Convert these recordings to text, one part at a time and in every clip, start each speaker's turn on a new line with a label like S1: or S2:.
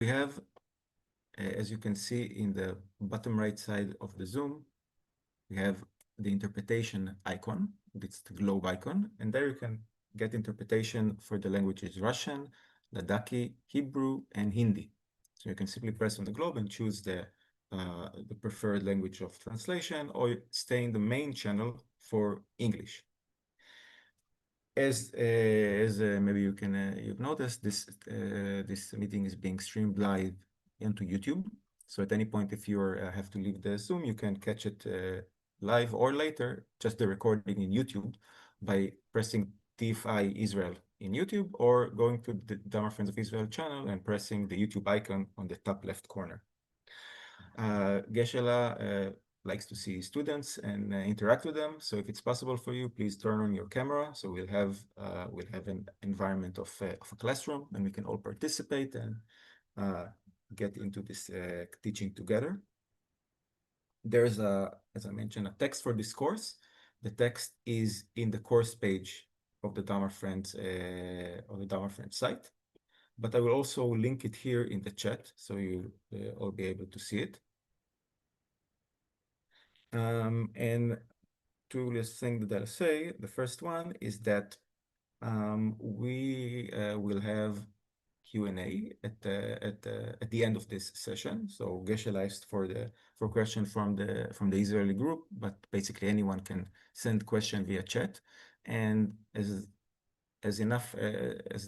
S1: We have, as you can see in the bottom right side of the Zoom, we have the interpretation icon. It's the globe icon. And there you can get interpretation for the languages Russian, Ladakhi, Hebrew, and Hindi. So you can simply press on the globe and choose the preferred language of translation, or stay in the main channel for English. As maybe you've noticed, this meeting is being streamed live into YouTube. So at any point, if you have to leave the Zoom, you can catch it live or later, just the recording in YouTube, by pressing TFI Israel in YouTube, or going to the Dharma Friends of Israel channel and pressing the YouTube icon on the top left corner. Geshe likes to see students and interact with them. So if it's possible for you, please turn on your camera. So we'll have an environment of a classroom, and we can all participate and get into this teaching together. There's as I mentioned, a text for this course. The text is in the course page of the Dharma Friends site, but I will also link it here in the chat, so you'll all be able to see it. And two last things that I'll say. The first one is that we will have Q&A at the end of this session. So Geshe asked for question from the Israeli group, but basically anyone can send question via chat. And as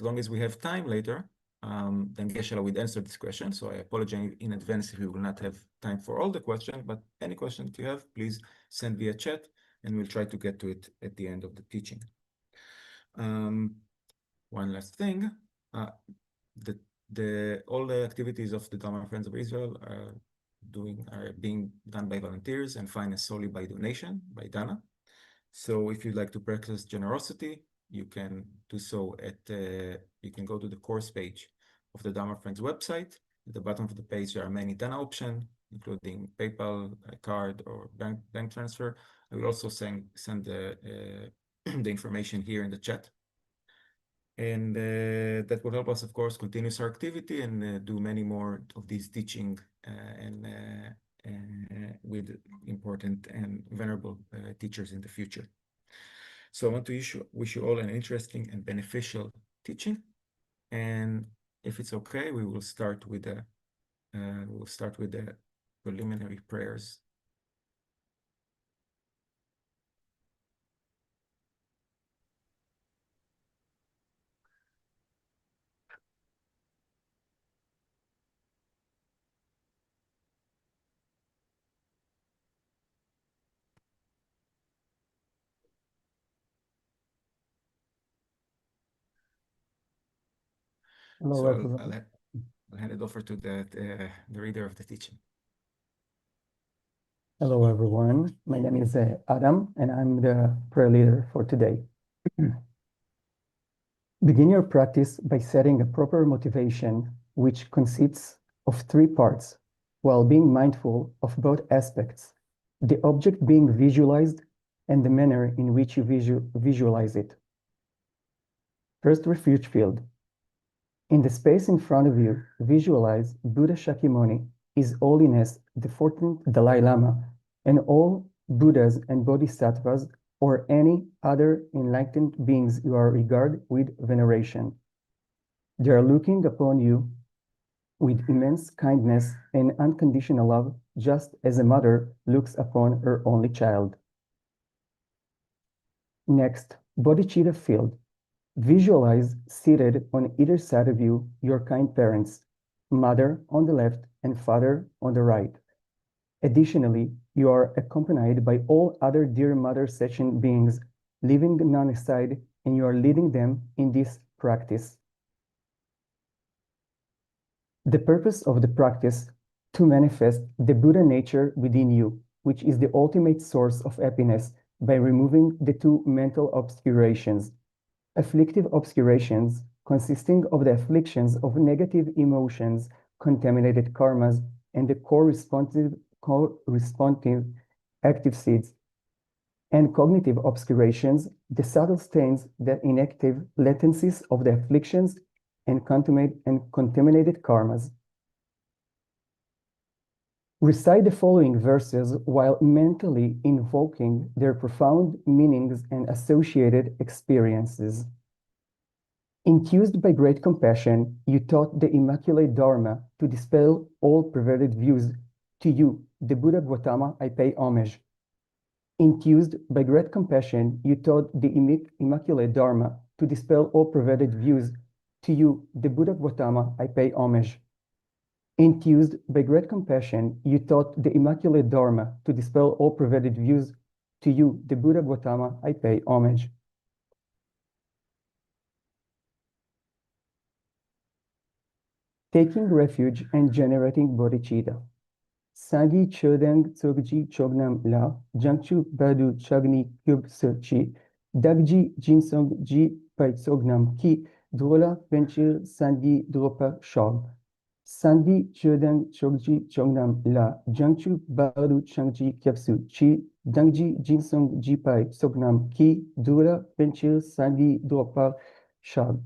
S1: long as we have time later, then Geshe would answer this question. So I apologize in advance if we will not have time for all the questions, but any question that you have, please send via chat, and we'll try to get to it at the end of the teaching. One last thing, all the activities of the Dharma Friends of Israel are being done by volunteers and financed solely by donation, by Dana. So if you'd like to practice generosity, you can do so you can go to the course page of the Dharma Friends website. At the bottom of the page, there are many Dana options, including PayPal, card, or bank transfer. I will also send the information here in the chat. And that will help us, of course, continue our activity and do many more of these teaching with important and venerable teachers in the future. So I want to wish you all an interesting and beneficial teaching. And if it's okay, we will start with the preliminary prayers.
S2: Hello,
S1: So
S2: everyone.
S1: I'll hand it over to the reader of the teaching.
S2: Hello, everyone. My name is Adam, and I'm the prayer leader for today. Begin your practice by setting a proper motivation, which consists of 3 parts, while being mindful of both aspects, the object being visualized and the manner in which you visualize it. First, refuge field. In the space in front of you, visualize Buddha Shakyamuni, His Holiness the 14th Dalai Lama, and all Buddhas and Bodhisattvas, or any other enlightened beings you regard with veneration. They are looking upon you with immense kindness and unconditional love, just as a mother looks upon her only child. Next, bodhicitta field. Visualize seated on either side of you your kind parents, mother on the left and father on the right. Additionally, you are accompanied by all other dear mother session beings living non-aside, and you are leading them in this practice. The purpose of the practice to manifest the Buddha nature within you, which is the ultimate source of happiness, by removing the 2 mental obscurations. Afflictive obscurations, consisting of the afflictions of negative emotions, contaminated karmas, and the corresponding active seeds. And cognitive obscurations, the subtle stains, the inactive latencies of the afflictions and contaminated karmas. Recite the following verses while mentally invoking their profound meanings and associated experiences. Enthused by great compassion, you taught the Immaculate Dharma to dispel all perverted views. To you, the Buddha Gautama, I pay homage. Enthused by great compassion, you taught the Immaculate Dharma to dispel all perverted views. To you, the Buddha Gautama, I pay homage. Enthused by great compassion, you taught the Immaculate Dharma to dispel all perverted views. To you, the Buddha Gautama, I pay homage. Taking refuge and generating bodhicitta. Sagi chodang tsogji chognam la, jangchu badu chagni kyub sechi, dagji jinsong ji pai tsognam ki, drola venchir sangi dropa shog. Sangi chodang chogji chognam la, jangchu badu changji kyapsu chi, dangji jinsong ji pai tsognam ki, drola venchir sangi dropa shog.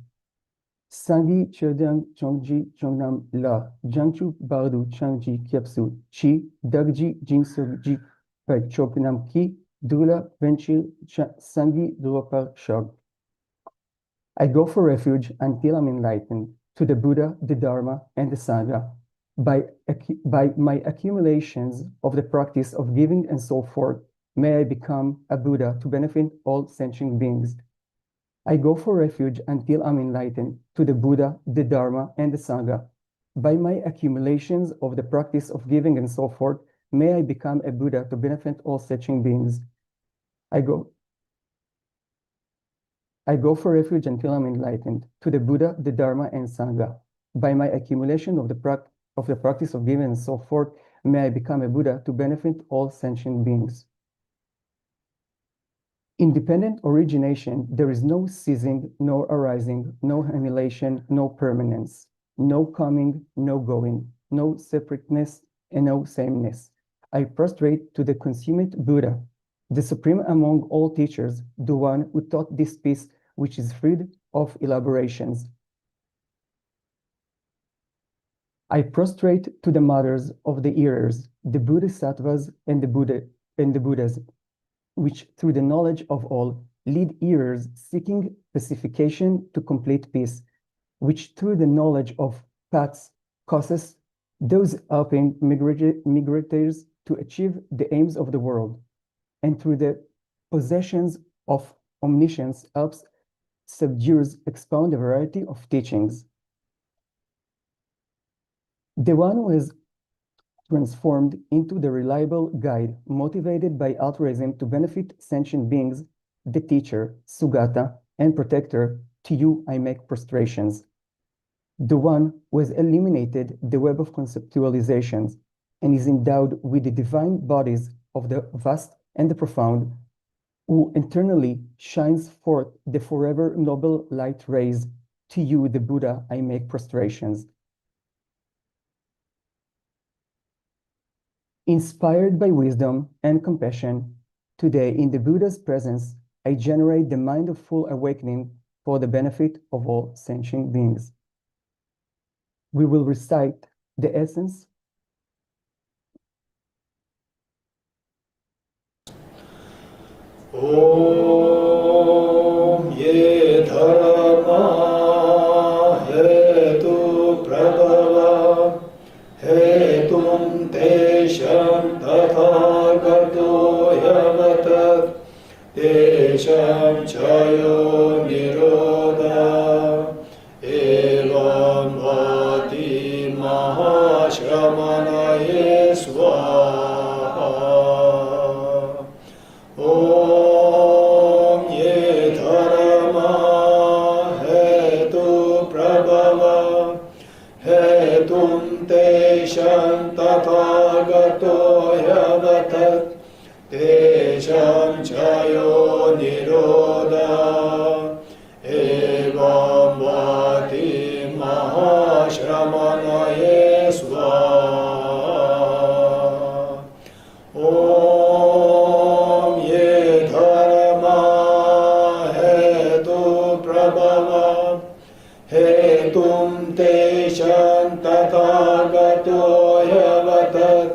S2: Sangi chodang chongji chongnam la, jangchu bardu changji kyapsu chi, dagji jinsog ji pai chognam ki, dula venchir sangi dropar shog. I go for refuge until I'm enlightened to the Buddha, the Dharma, and the Sangha. By my accumulations of the practice of giving and so forth, may I become a Buddha to benefit all sentient beings. I go for refuge until I'm enlightened to the Buddha, the Dharma, and the Sangha. By my accumulations of the practice of giving and so forth, may I become a Buddha to benefit all sentient beings. I go for refuge until I'm enlightened to the Buddha, the Dharma, and Sangha. By my accumulation of the practice of giving and so forth, may I become a Buddha to benefit all sentient beings. Independent origination, there is no ceasing, no arising, no annihilation, no permanence, no coming, no going, no separateness, and no sameness. I prostrate to the consummate Buddha, the supreme among all teachers, the one who taught this peace which is freed of elaborations. I prostrate to the mothers of the errors, the Bodhisattvas and the Buddhas, which through the knowledge of all lead errors seeking pacification to complete peace, which through the knowledge of paths causes those helping migrators to achieve the aims of the world, and through the possessions of omniscience helps subdues expound a variety of teachings. The one who is transformed into the reliable guide motivated by altruism to benefit sentient beings, the teacher, Sugata, and protector, to you I make prostrations. The one who has eliminated the web of conceptualizations and is endowed with the divine bodies of the vast and the profound, who internally shines forth the forever noble light rays, to you, the Buddha, I make prostrations. Inspired by wisdom and compassion, today in the Buddha's presence, I generate the mind of full awakening for the benefit of all sentient beings. We will recite the essence.
S3: Om ye dharma hetu prabhava hetum tesham tathagato yavatat tesham chayo nirodha evam vati mahashamanaye swaha. Om ye dharma hetu prabhava hetum tesham tathagato yavatat tesham chayo nirodha evam vati mahashramanaye swaha. Om ye dharma hetu prabhava hetum tesham tathagato yavatat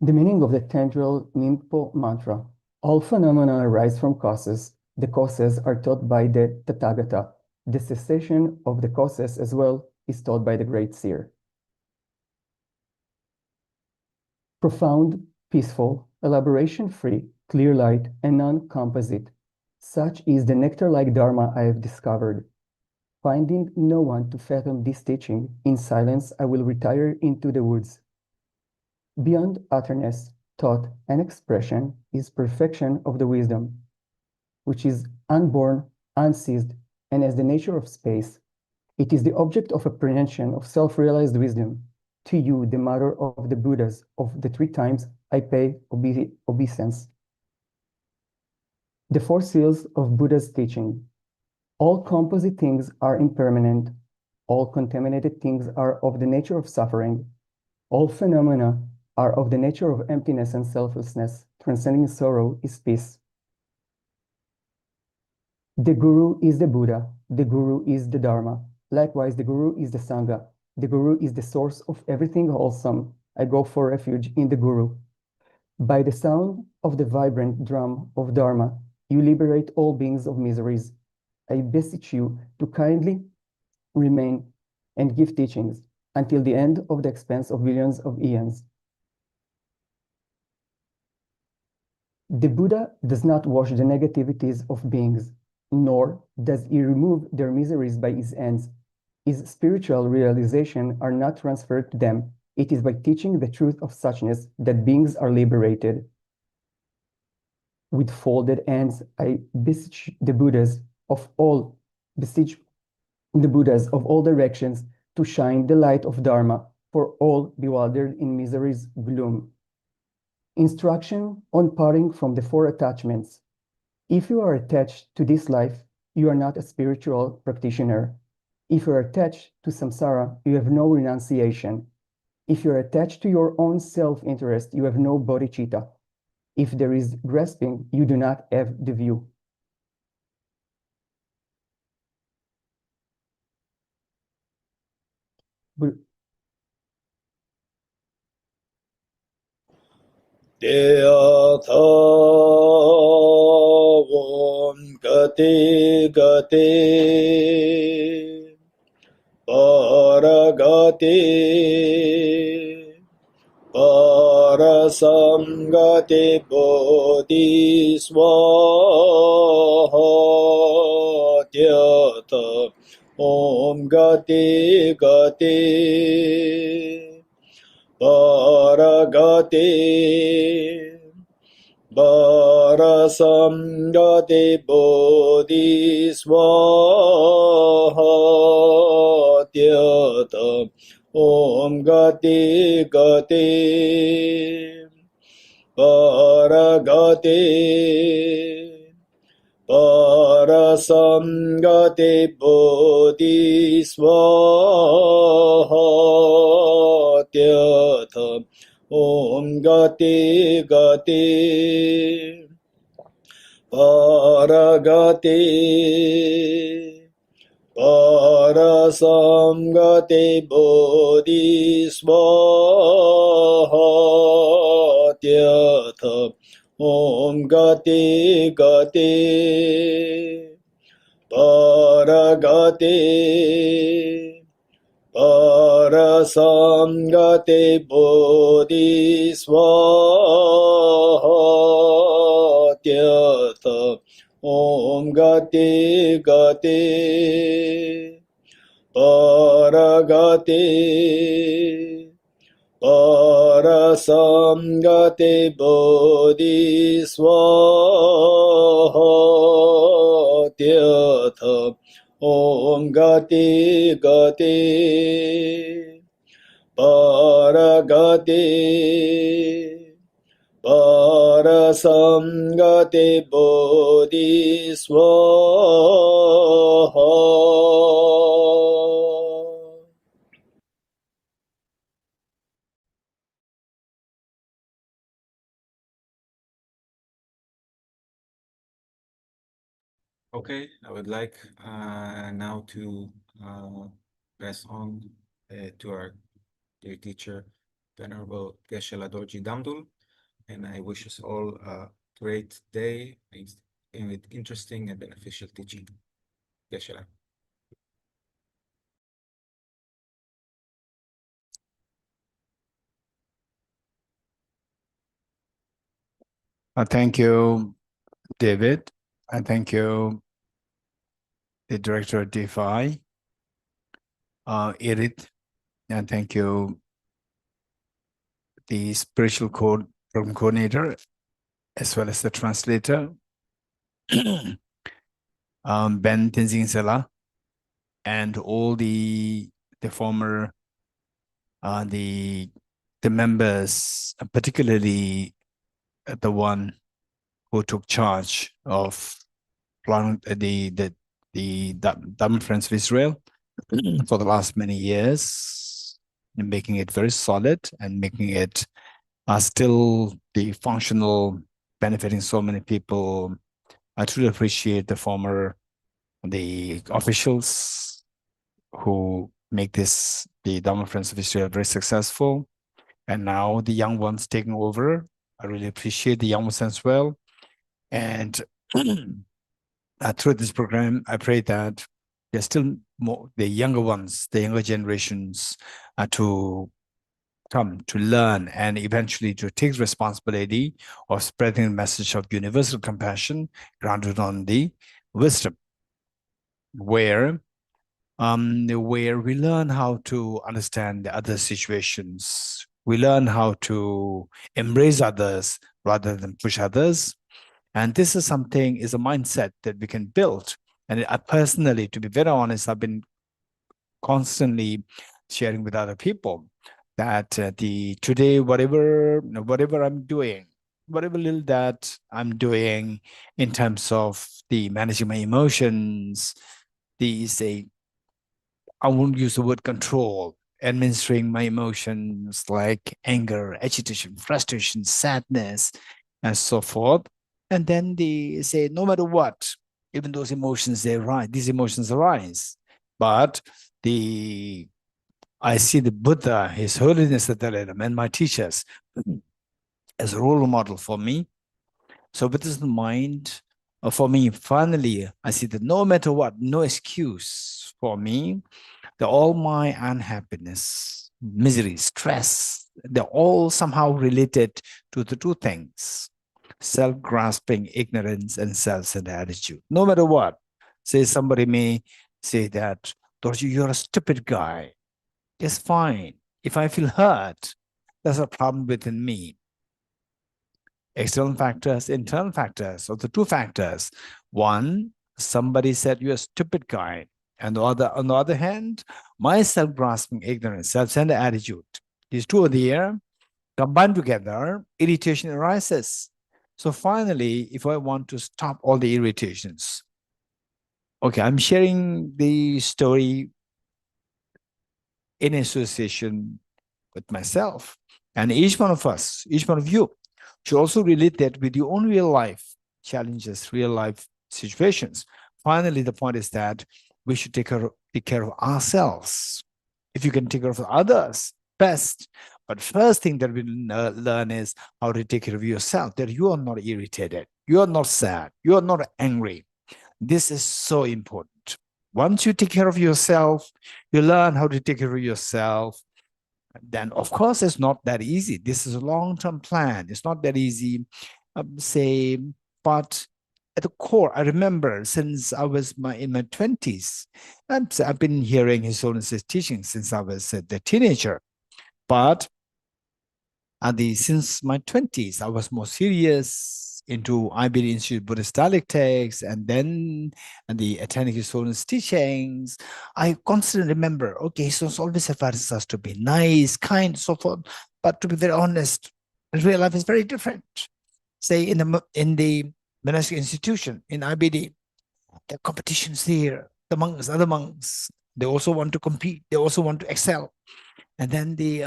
S2: The meaning of the Tendril Nimpo mantra. All phenomena arise from causes. The causes are taught by the Tathagata. The cessation of the causes as well is taught by the Great Seer. Profound, peaceful, elaboration-free, clear light, and non-composite. Such is the nectar-like Dharma I have discovered. Finding no one to fathom this teaching, in silence I will retire into the woods. Beyond utterness, thought, and expression is perfection of the wisdom, which is unborn, unceased, and has the nature of space. It is the object of apprehension of self-realized wisdom. To you, the mother of the Buddhas, of the 3 times I pay obeisance. The 4 seals of Buddha's teaching. All composite things are impermanent. All contaminated things are of the nature of suffering. All phenomena are of the nature of emptiness and selflessness. Transcending sorrow is peace. The Guru is the Buddha. The Guru is the Dharma. Likewise, the Guru is the Sangha. The Guru is the source of everything wholesome. I go for refuge in the Guru. By the sound of the vibrant drum of Dharma, you liberate all beings of miseries. I beseech you to kindly remain and give teachings until the end of the expanse of billions of eons. The Buddha does not wash the negativities of beings, nor does he remove their miseries by his ends. His spiritual realization are not transferred to them. It is by teaching the truth of suchness that beings are liberated. With folded hands, I beseech the Buddhas of all directions to shine the light of Dharma for all bewildered in misery's gloom. Instruction on parting from the 4 attachments. If you are attached to this life, you are not a spiritual practitioner. If you are attached to samsara, you have no renunciation. If you are attached to your own self-interest, you have no bodhicitta. If there is grasping, you do not have the view.
S3: Deyathāvam gati gati paragati parasamgati bodhisvaha tyatha om gati gati paragati parasamgati bodhisvaha tyatha om gati gati paragati parasamgati bodhisvaha tyatha om gati gati paragati parasamgati bodhisvaha tyatha om gati gati paragati parasamgati bodhisvaha tyatha om gati gati paragati parasamgati bodhisvaha tyatha om gati gati paragati parasamgati bodhisvaha.
S1: Okay, I would like now to pass on to our dear teacher, Venerable Geshe Dorji Damdul, And I wish us all a great day with interesting and beneficial teaching. Geshe.
S4: Thank you, David. And thank you, the director of DeFi, Edith. And thank you, the spiritual program coordinator, as well as the translator, Ben Tenzin Sela, and all the former the members, particularly the one who took charge of the Dharma Friends of Israel for the last many years, and making it very solid and making it still the functional, benefiting so many people. I truly appreciate the officials who make the Dharma Friends of Israel very successful. And now the young ones taking over. I really appreciate the young ones as well. And through this program, I pray that there's still more, the younger ones, the younger generations to come to learn and eventually to take responsibility of spreading the message of universal compassion grounded on the wisdom, where we learn how to understand the other situations. We learn how to embrace others rather than push others. And this is a mindset that we can build. And I personally, to be very honest, I've been constantly sharing with other people that today, whatever I'm doing, whatever little that I'm doing in terms of the managing my emotions, I won't use the word control, administering my emotions like anger, agitation, frustration, sadness, and so forth. And then they say, no matter what, even those emotions, these emotions arise. But I see the Buddha, His Holiness the Dalai Lama, and my teachers as a role model for me. So with this in mind, for me, finally, I see that no matter what, no excuse for me, all my unhappiness, misery, stress, they're all somehow related to the two things: self-grasping ignorance and self-centered attitude. No matter what, say somebody may say that, Dorji, you're a stupid guy. It's fine. If I feel hurt, that's a problem within me. External factors, internal factors, or the two factors. One, somebody said you're a stupid guy. And on the other hand, my self-grasping ignorance, self-centered attitude, these two are there, combined together, irritation arises. So finally, if I want to stop all the irritations, okay, I'm sharing the story in association with myself. And each one of us, each one of you, should also relate that with your own real life challenges, real life situations. Finally, the point is that we should take care of ourselves. If you can take care of others, best. But first thing that we learn is how to take care of yourself, that you are not irritated, you are not sad, you are not angry. This is so important. Once you take care of yourself, you learn how to take care of yourself. Then, of course, it's not that easy. This is a long-term plan. It's not that easy, but at the core, I remember since I was in my 20s, I've been hearing His Holiness's teaching since I was the teenager. But since my 20s, I was more serious into IBD Institute Buddhist dialectics, and then the attending His Holiness teachings. I constantly remember, okay, so it's always advises us to be nice, kind, so forth. But to be very honest, real life is very different. Say in the monastic institution in IBD, there are competitions there. The monks, other monks, they also want to compete. They also want to excel. And then they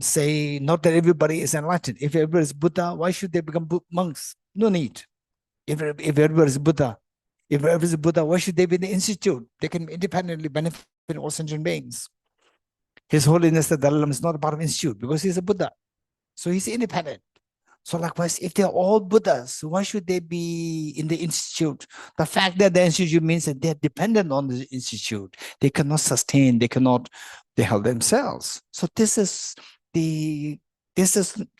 S4: say, not that everybody is enlightened. If everybody is Buddha, why should they become monks? No need. If everybody is Buddha, why should they be in the institute? They can independently benefit all sentient beings. His Holiness the Dalai Lama is not a part of institute because he's a Buddha. So he's independent. So likewise, if they're all Buddhas, why should they be in the institute? The fact that the institute means that they're dependent on the institute. They cannot sustain, they help themselves. So this is the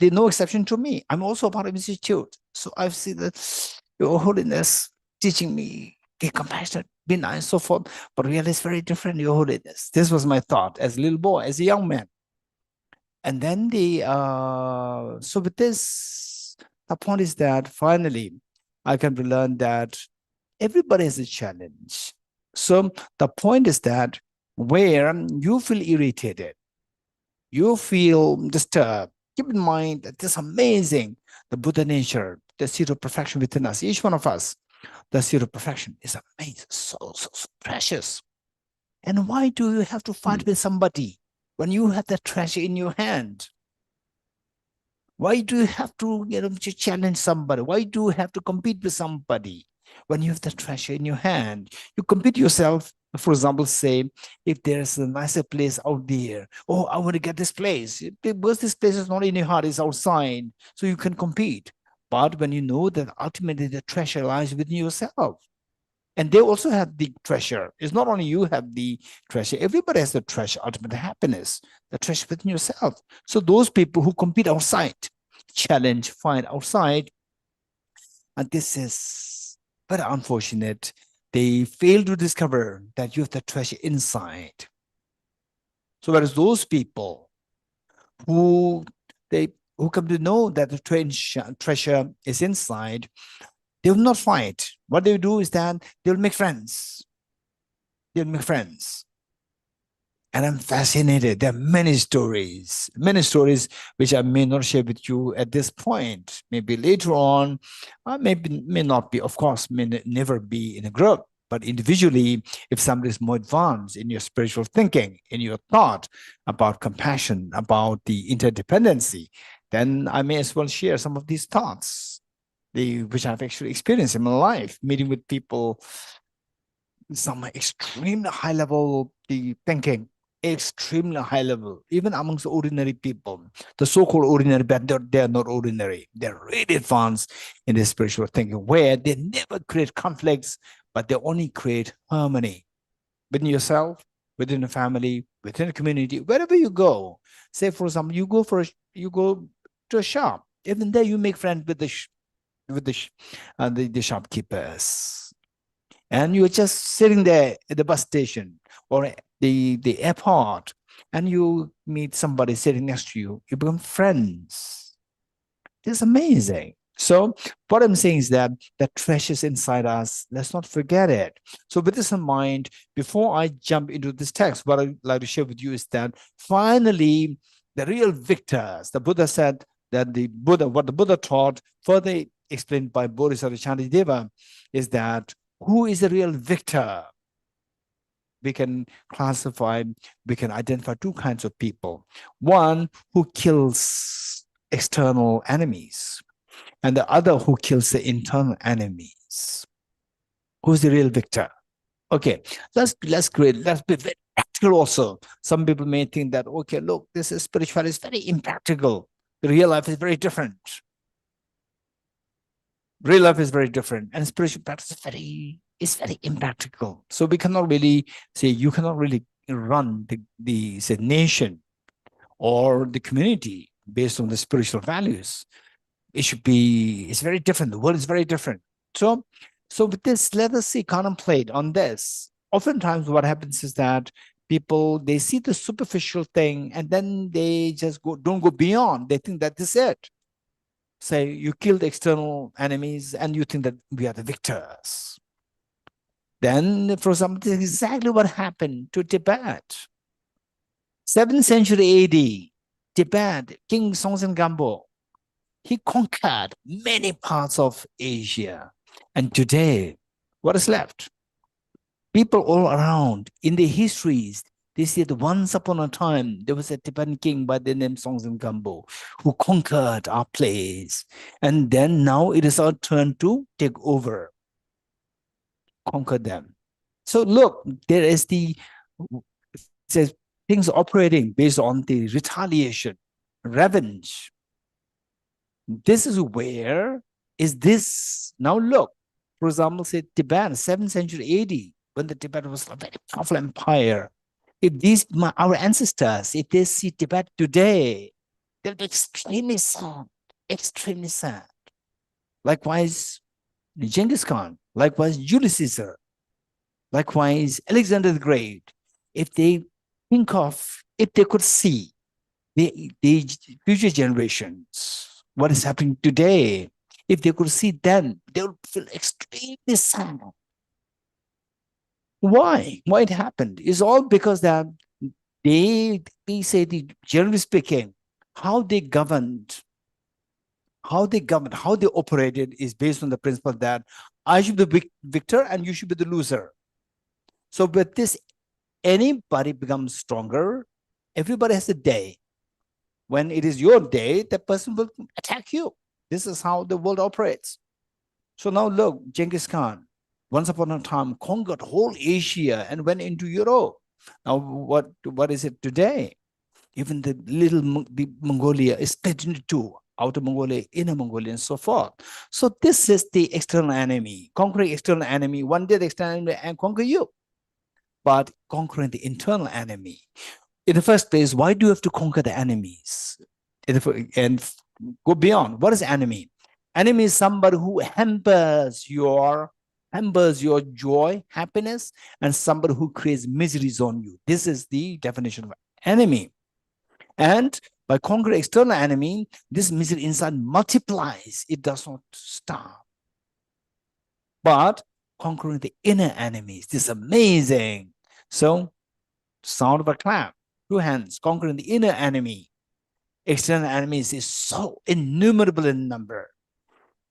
S4: no exception to me. I'm also a part of institute. So I've seen that Your Holiness teaching me, be compassionate, be nice, so forth. But really it's very different, Your Holiness. This was my thought as a little boy, as a young man. And then so with this, the point is that finally I can learn that everybody has a challenge. So the point is that where you feel irritated, you feel disturbed, keep in mind that this amazing, the Buddha nature, the seed of perfection within us, each one of us, the seed of perfection is amazing, so precious. And why do you have to fight with somebody when you have that treasure in your hand? Why do you have to, to challenge somebody? Why do you have to compete with somebody when you have the treasure in your hand? You compete yourself. For example, say, if there's a nicer place out there, oh, I want to get this place. Because this place is not in your heart, it's outside. So you can compete. But when you know that ultimately the treasure lies within yourself, and they also have the treasure. It's not only you have the treasure, everybody has the treasure, ultimate happiness, the treasure within yourself. So those people who compete outside, challenge, find outside, and this is very unfortunate. They fail to discover that you have the treasure inside. So whereas those people who come to know that the treasure is inside, they will not fight. What they do is that they'll make friends. They'll make friends. And I'm fascinated. There are many stories which I may not share with you at this point. Maybe later on, may not be, of course, may never be in a group, but individually, if somebody is more advanced in your spiritual thinking, in your thought about compassion, about the interdependency, then I may as well share some of these thoughts, which I've actually experienced in my life, meeting with people, some extremely high level thinking, extremely high level, even amongst ordinary people. The so-called ordinary, but they're not ordinary. They're really advanced in their spiritual thinking, where they never create conflicts, but they only create harmony within yourself, within a family, within a community, wherever you go. Say, for example, you go to a shop. Even there, you make friends with the shopkeepers, and you're just sitting there at the bus station or the airport, and you meet somebody sitting next to you. You become friends. It's amazing. So what I'm saying is that the treasures inside us, let's not forget it. So with this in mind, before I jump into this text, what I'd like to share with you is that finally, the real victors, the Buddha said that what the Buddha taught, further explained by Bodhisattva Shantideva, is that who is the real victor? We can identify two kinds of people. One who kills external enemies, and the other who kills the internal enemies. Who's the real victor? Okay, let's be very practical also. Some people may think that, okay, look, this is spirituality is very impractical. The real life is very different. Real life is very different, and spiritual practice is very impractical. So we cannot really say, you cannot really run the nation or the community based on the spiritual values. It's very different. The world is very different. So with this, let us contemplate on this. Oftentimes what happens is that people, they see the superficial thing and then they just don't go beyond. They think that this is it. Say you killed external enemies and you think that we are the victors. Then, for example, this is exactly what happened to Tibet. 7th century AD, Tibet, King Songtsen Gampo, he conquered many parts of Asia. And today, what is left? People all around, in the histories, they say that once upon a time, there was a Tibetan king by the name Songtsen Gampo who conquered our place. And then now it is our turn to take over, conquer them. So look, there is things operating based on the retaliation, revenge. This is where is this now? Look, for example, say Tibet, 7th century AD, when the Tibet was a very powerful empire. If these our ancestors, if they see Tibet today, they'll be extremely sad, extremely sad. Likewise, Genghis Khan, likewise Julius Caesar, likewise Alexander the Great. If they think of, if they could see the future generations, what is happening today, if they could see then, they would feel extremely sad. Why? Why it happened? It's all because that we say, generally speaking, how they governed, how they operated is based on the principle that I should be the victor and you should be the loser. So with this, anybody becomes stronger. Everybody has a day. When it is your day, the person will attack you. This is how the world operates. So now look, Genghis Khan, once upon a time, conquered whole Asia and went into Europe. Now what is it today? Even the Mongolia is split into two, outer Mongolia, inner Mongolia, and so forth. So this is the external enemy, conquering external enemy. One day the external enemy and conquer you. But conquering the internal enemy. In the first place, why do you have to conquer the enemies? And go beyond. What is enemy? Enemy is somebody who hampers your joy, happiness, and somebody who creates miseries on you. This is the definition of enemy. And by conquering external enemy, this misery inside multiplies. It does not stop. But conquering the inner enemies, this is amazing. So, sound of a clap, 2 hands, conquering the inner enemy. External enemies is so innumerable in number.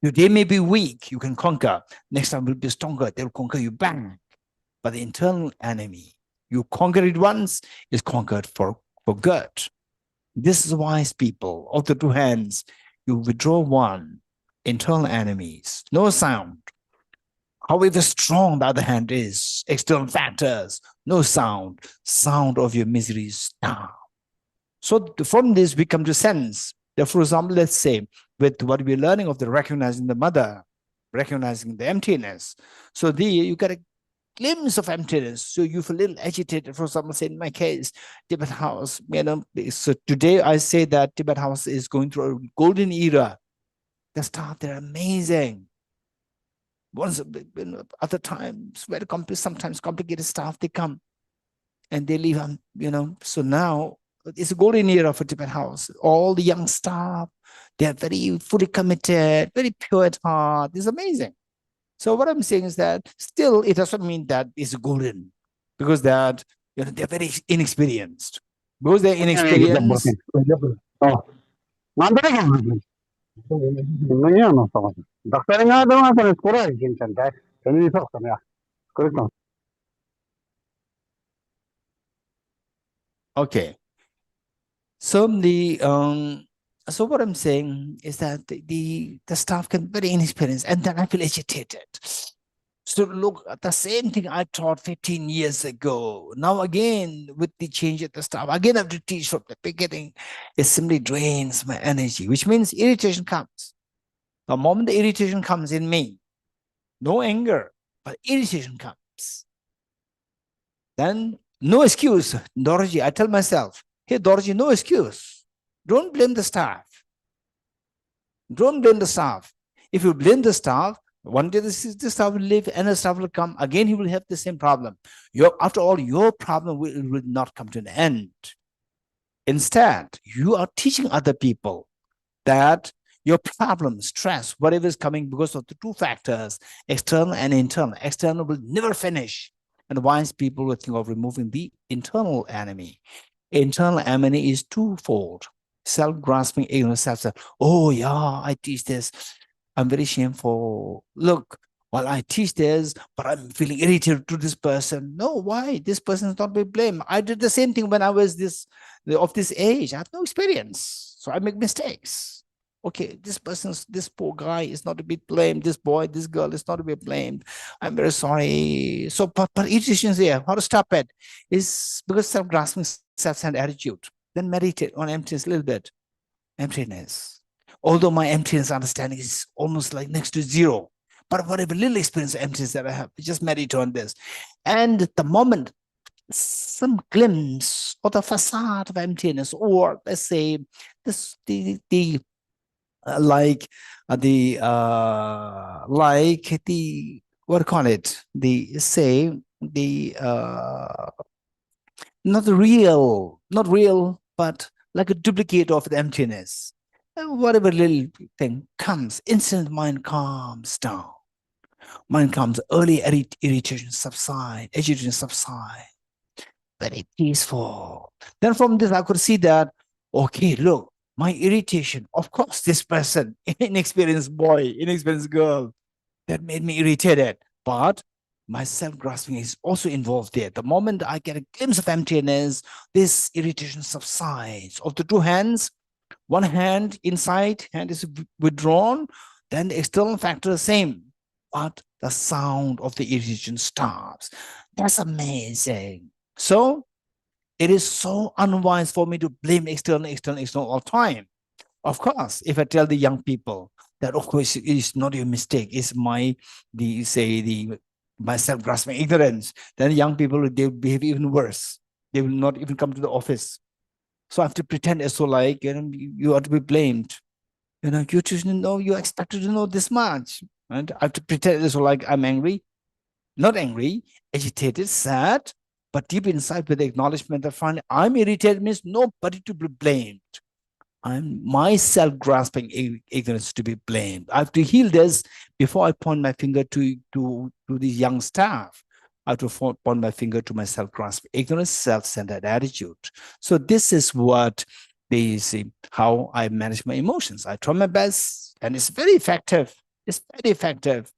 S4: They may be weak, you can conquer. Next time will be stronger, they'll conquer you back. But the internal enemy, you conquer it once, is conquered for good. This is wise people. Of the 2 hands, you withdraw one, internal enemies, no sound. However strong the other hand is, external factors, no sound, sound of your miseries down. So from this, we come to sense that, for example, let's say, with what we're learning of the recognizing the mother, recognizing the emptiness. So there you get a glimpse of emptiness. So you feel a little agitated. For example, say in my case, Tibet House, so today I say that Tibet House is going through a golden era. The staff, they're amazing. Once, other times, very sometimes complicated stuff, they come and they leave, So now it's a golden era for Tibet House. All the young staff, they're very fully committed, very pure at heart. It's amazing. So what I'm saying is that still it doesn't mean that it's golden, because that they're very inexperienced. Because they're inexperienced. Okay. So so what I'm saying is that the staff can be very inexperienced, and then I feel agitated. So look, the same thing I taught 15 years ago. Now again, with the change at the staff, again I have to teach from the beginning. It simply drains my energy, which means irritation comes. The moment the irritation comes in me, no anger, but irritation comes, then no excuse. Dorji, I tell myself, hey Dorji, no excuse. Don't blame the staff. Don't blame the staff. If you blame the staff, one day the staff will leave, another staff will come. Again, he will have the same problem. After all, your problem will not come to an end. Instead, you are teaching other people that your problem, stress, whatever is coming because of the 2 factors, external and internal. External will never finish. And wise people will think of removing the internal enemy. Internal enemy is twofold. Self-grasping, ignorance, self-self. Oh yeah, I teach this. I'm very shameful. Look, while I teach this, but I'm feeling irritated to this person. No, why? This person is not to be blamed. I did the same thing when I was of this age. I have no experience, so I make mistakes. Okay, this poor guy is not to be blamed. This boy, this girl is not to be blamed. I'm very sorry. So, but irritation is here. How to stop it? Is because self-grasping, self-centered attitude. Then meditate on emptiness a little bit. Emptiness. Although my emptiness understanding is almost like next to zero, but whatever little experience of emptiness that I have, I just meditate on this. And the moment some glimpse or the facade of emptiness, or let's say this like the what do you call it, the say the not real, but like a duplicate of the emptiness. And whatever little thing comes, instant mind calms down. Mind comes, early irritation subside, agitation subside, very peaceful. Then from this, I could see that, okay, look, my irritation, of course, this person, inexperienced boy, inexperienced girl, that made me irritated. But my self-grasping is also involved there. The moment I get a glimpse of emptiness, this irritation subsides. Of the two hands, one hand inside, hand is withdrawn, then the external factor is same. But the sound of the irritation stops. That's amazing. So it is so unwise for me to blame external all the time. Of course, if I tell the young people that, of course, it's not your mistake, it's my self-grasping ignorance, then young people, they behave even worse. They will not even come to the office. So I have to pretend as though like, you are to be blamed. You just know, you're expected to know this much. And I have to pretend as though like I'm angry, not angry, agitated, sad, but deep inside with the acknowledgement that finally I'm irritated means nobody to be blamed. I'm my self-grasping ignorance to be blamed. I have to heal this before I point my finger to these young staff. I have to point my finger to my self-grasping ignorance, self-centered attitude. So this is what they see, how I manage my emotions. I try my best, and it's very effective. It's very effective.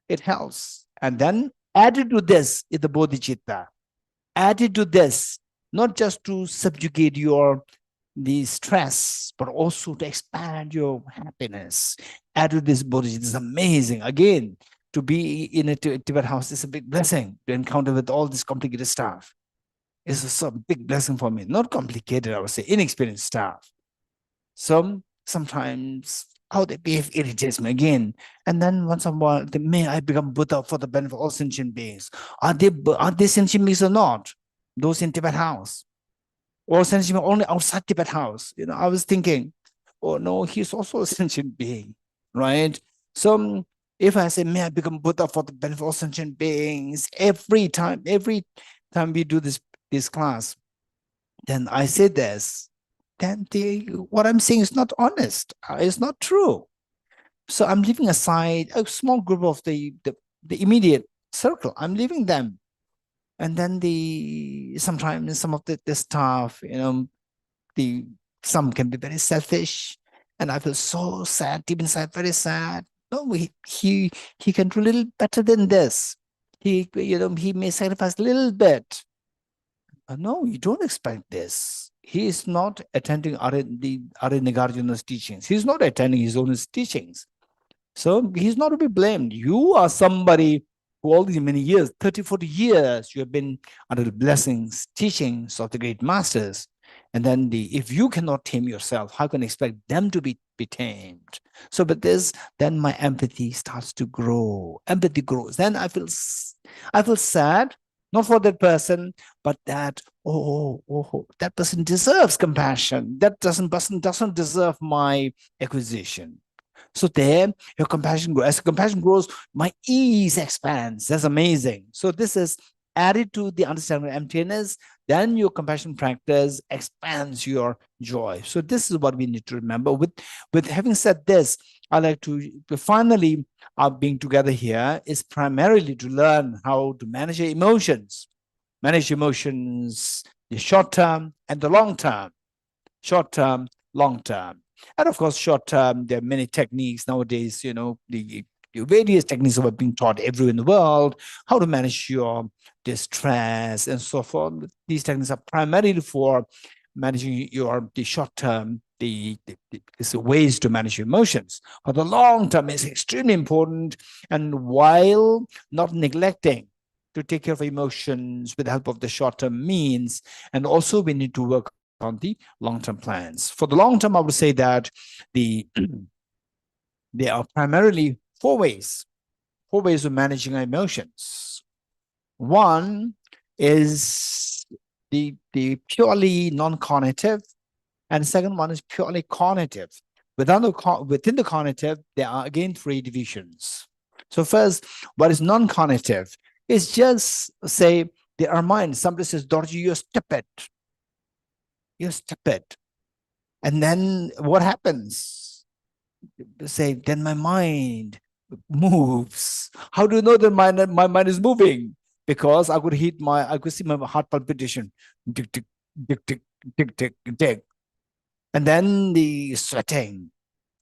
S4: It helps. And then added to this is the bodhicitta. Added to this, not just to subjugate the stress, but also to expand your happiness. Add to this bodhicitta. It's amazing. Again, to be in a Tibet house is a big blessing. To encounter with all this complicated stuff is a big blessing for me. Not complicated, I would say, inexperienced stuff. Sometimes how they behave irritates me again. And then once in a while, may I become Buddha for the benefit of all sentient beings. Are they sentient beings or not? Those in Tibet house. Or sentient beings only outside Tibet house. I was thinking, oh no, he's also a sentient being, right? So if I say, may I become Buddha for the benefit of all sentient beings, every time we do this class, then I say this, then what I'm saying is not honest. It's not true. So I'm leaving aside a small group of the immediate circle. I'm leaving them. And then sometimes some of the staff, some can be very selfish. And I feel so sad, deep inside, very sad. No, he can do a little better than this. He may sacrifice a little bit. No, you don't expect this. He is not attending Arya Nagarjuna's teachings. He's not attending his own teachings. So he's not to be blamed. You are somebody who all these many years, 30, 40 years, you have been under the blessings, teachings of the great masters. And then if you cannot tame yourself, how can you expect them to be tamed? So but then my empathy starts to grow. Empathy grows. Then I feel sad, not for that person, but that, that person deserves compassion. That person doesn't deserve my acquisition. So there, your compassion grows. As compassion grows, my ease expands. That's amazing. So this is added to the understanding of emptiness. Then your compassion practice expands your joy. So this is what we need to remember. With having said this, I'd like to finally, our being together here is primarily to learn how to manage your emotions. Manage emotions, the short term and the long term. Short term, long term. And of course, short term, there are many techniques nowadays, the various techniques that are being taught everywhere in the world, how to manage your distress and so forth. These techniques are primarily for managing the short term, the ways to manage your emotions. For the long term is extremely important. And while not neglecting to take care of emotions with the help of the short term means, and also we need to work on the long-term plans. For the long term, I would say that there are primarily four ways of managing our emotions. One is the purely non-cognitive, and the second one is purely cognitive. Within the cognitive, there are again three divisions. So first, what is non-cognitive? It's just, say, there are minds. Somebody says, Dorji, you're stupid. You're stupid. And then what happens? Say, then my mind moves. How do you know that my mind is moving? Because I could see my heart palpitation. Tick, tick, tick, tick, tick, tick, tick. And then the sweating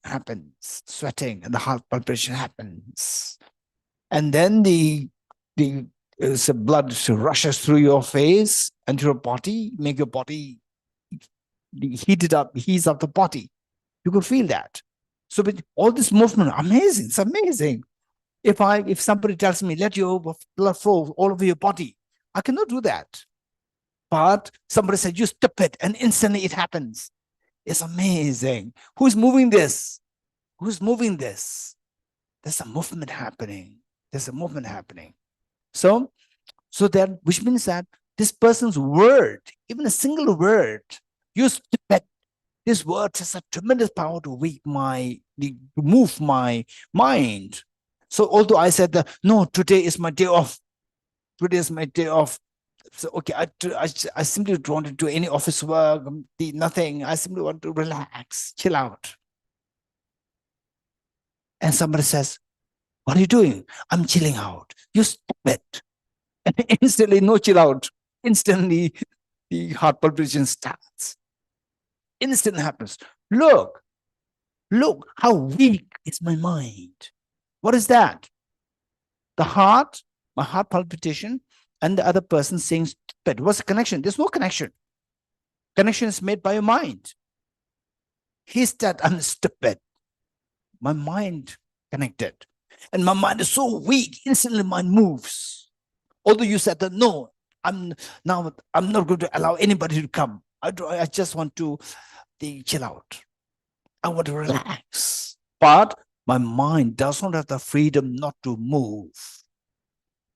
S4: happens, and the heart palpitation happens. And then the blood rushes through your face and your body, make your body heats up the body. You could feel that. So with all this movement, amazing, it's amazing. If somebody tells me, let your blood flow all over your body, I cannot do that. But somebody said, you stupid, and instantly it happens. It's amazing. Who's moving this? Who's moving this? There's a movement happening. So that, which means that this person's word, even a single word, you stupid, this word has a tremendous power to move my mind. So although I said that, no, today is my day off. So, okay, I simply don't want to do any office work, nothing. I simply want to relax, chill out. And somebody says, what are you doing? I'm chilling out. You stupid. And instantly, no chill out. Instantly, the heart palpitation starts. Instant happens. Look how weak is my mind. What is that? The heart, my heart palpitation, and the other person saying stupid. What's the connection? There's no connection. Connection is made by your mind. He said, I'm stupid. My mind connected. And my mind is so weak, instantly mind moves. Although you said that, no, I'm not going to allow anybody to come. I just want to chill out. I want to relax. But my mind does not have the freedom not to move,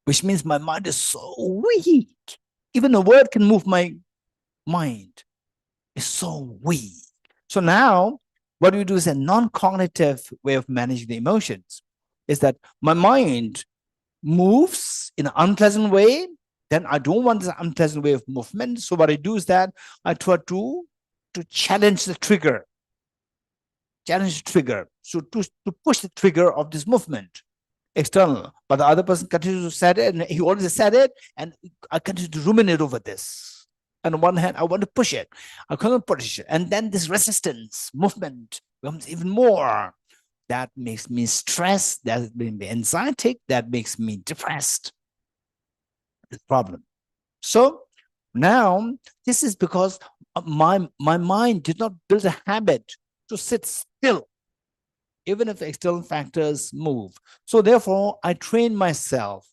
S4: which means my mind is so weak. Even a word can move my mind. It's so weak. So now, what we do is a non-cognitive way of managing the emotions, is that my mind moves in an unpleasant way. Then I don't want this unpleasant way of movement. So what I do is that I try to challenge the trigger. So to push the trigger of this movement, external. But the other person continues to say it, and he already said it, and I continue to ruminate over this. And on one hand, I want to push it. I cannot push it. And then this resistance movement becomes even more. That makes me stressed, that makes me anxiety, that makes me depressed. The problem. So now, this is because my mind did not build a habit to sit still, even if external factors move. So therefore, I train myself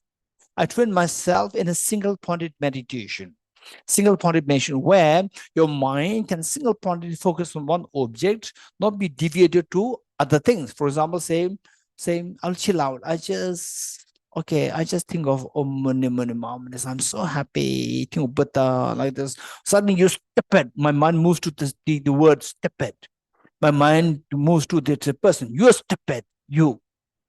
S4: in a single-pointed meditation. Single-pointed meditation where your mind can single-pointedly focus on one object, not be deviated to other things. For example, say I'll chill out. I just think of Om Mani Mani Mani. I'm so happy. Think of Buddha like this. Suddenly you stupid. My mind moves to the word stupid. My mind moves to the person. You're stupid. You.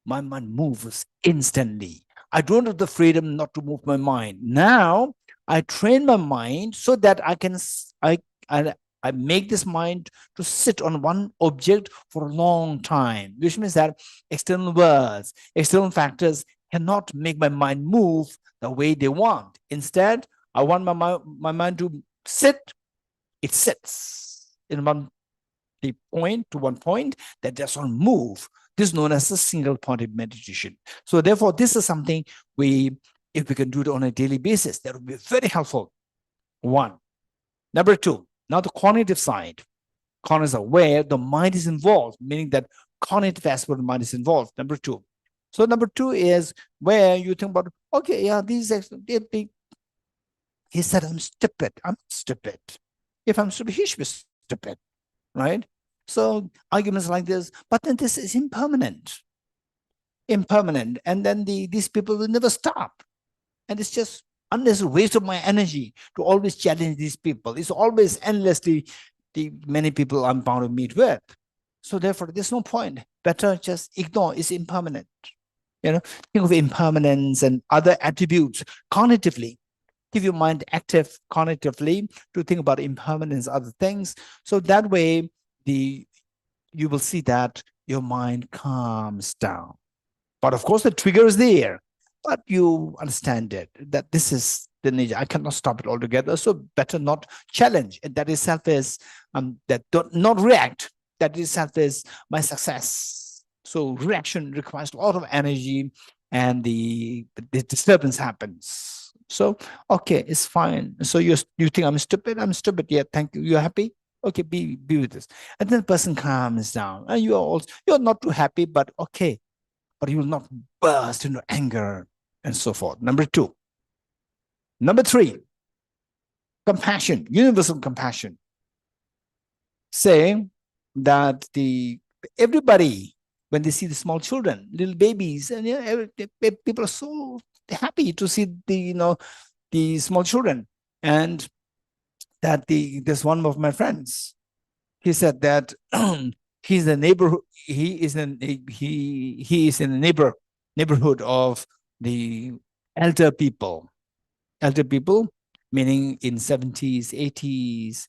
S4: My mind moves instantly. I don't have the freedom not to move my mind. Now I train my mind so that I make this mind to sit on one object for a long time, which means that external words, external factors cannot make my mind move the way they want. Instead, I want my mind to sit. It sits in one point that does not move. This is known as a single-pointed meditation. So therefore, this is something if we can do it on a daily basis, that would be very helpful. One. Number two, now the cognitive side. Cognitive are where the mind is involved, meaning that cognitive aspect of the mind is involved. Number two. So number two is where you think about, okay, yeah, he said, I'm stupid. If I'm stupid, he should be stupid, right? So arguments like this, but then this is impermanent. And then these people will never stop. And it's just unnecessary waste of my energy to always challenge these people. It's always endlessly the many people I'm bound to meet with. So therefore, there's no point. Better just ignore. It's impermanent. Think of impermanence and other attributes cognitively. Keep your mind active cognitively to think about impermanence, other things. So that way, you will see that your mind calms down. But of course, the trigger is there. But you understand it, that this is the nature. I cannot stop it altogether. So better not challenge. And that itself is, that not react. That itself is my success. So reaction requires a lot of energy, and the disturbance happens. So, okay, it's fine. So you think I'm stupid? I'm stupid. Yeah, thank you. You're happy? Okay, be with this. And then the person calms down. And you're not too happy, but okay. But you will not burst into anger and so forth. Number 2. Number 3, compassion, universal compassion. Saying that everybody, when they see the small children, little babies, and people are so happy to see the small children. And that there's one of my friends, he said that he's a neighbor. He is in the neighborhood of the elder people, meaning in 70s, 80s.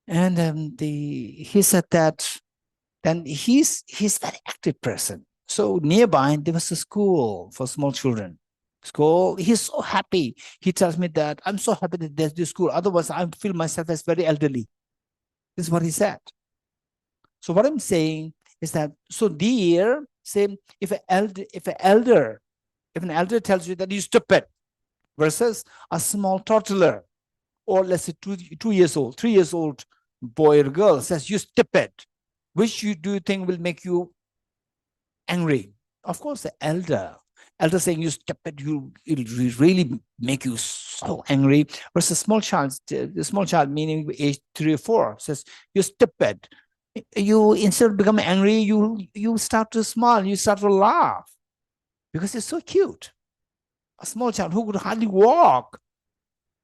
S4: And he said that then he's a very active person. So nearby there was a school for small children. He's so happy. He tells me that I'm so happy that there's this school. Otherwise, I feel myself as very elderly. This is what he said. So what I'm saying is that, so dear, say if an elder tells you that you're stupid, versus a small toddler, or let's say 2 years old, 3 years old boy or girl says you're stupid, which do you think will make you angry? Of course, the elder saying you're stupid, it'll really make you so angry. Versus the small child, meaning age 3 or 4, says you're stupid. You, instead of becoming angry, you start to smile, you start to laugh, because it's so cute. A small child who could hardly walk,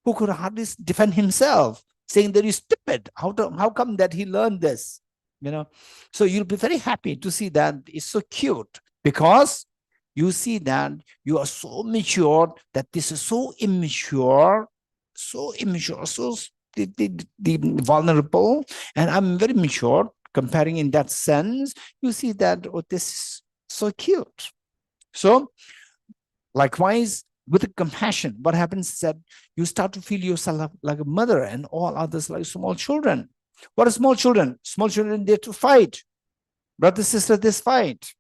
S4: who could hardly defend himself, saying that he's stupid. How come that he learned this? So you'll be very happy to see that it's so cute, because you see that you are so mature, that this is so immature, so the vulnerable, and I'm very mature. Comparing in that sense, you see that this is so cute. So likewise, with the compassion, what happens is that you start to feel yourself like a mother, and all others like small children. What are small children? Small children, they're to fight. Brothers, sisters, they fight.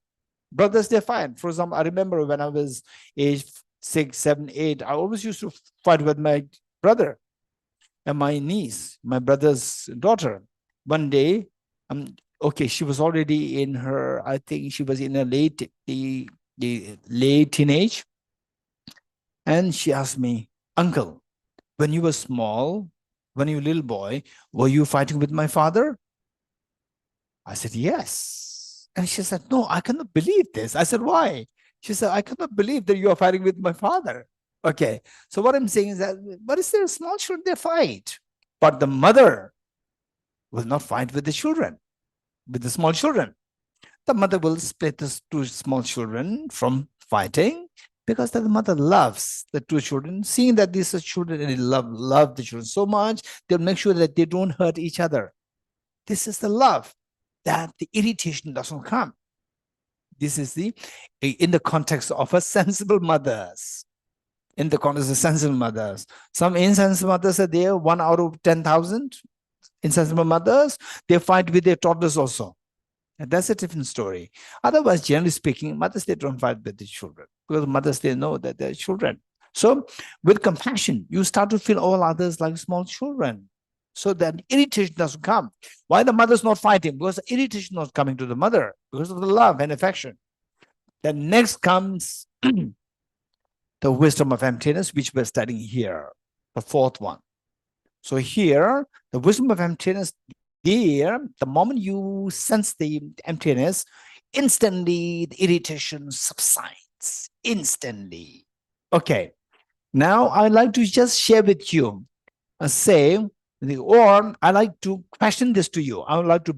S4: Brothers, they fight. For example, I remember when I was age 6, 7, 8, I always used to fight with my brother and my niece, my brother's daughter. One day, okay, she was already in her, I think she was in her late teenage. And she asked me, uncle, when you were small, when you were a little boy, were you fighting with my father? I said, yes. And she said, no, I cannot believe this. I said, why? She said, I cannot believe that you are fighting with my father. Okay. So what I'm saying is that, what is there? Small children, they fight. But the mother will not fight with the children, with the small children. The mother will split the 2 small children from fighting, because the mother loves the 2 children, seeing that these are children and they love the children so much, they'll make sure that they don't hurt each other. This is the love, that the irritation doesn't come. This is in the context of a sensible mothers. In the context of sensible mothers. Some insensible mothers are there, 1 out of 10,000 insensible mothers, they fight with their toddlers also. And that's a different story. Otherwise, generally speaking, mothers, they don't fight with the children, because mothers, they know that they're children. So with compassion, you start to feel all others like small children, so that irritation doesn't come. Why the mother's not fighting? Because the irritation is not coming to the mother, because of the love and affection. Then next comes the wisdom of emptiness, which we're studying here, the 4th one. So here, the wisdom of emptiness, there, the moment you sense the emptiness, instantly the irritation subsides, instantly. Okay, now I'd like to just share with you, or I like to question this to you. I would like to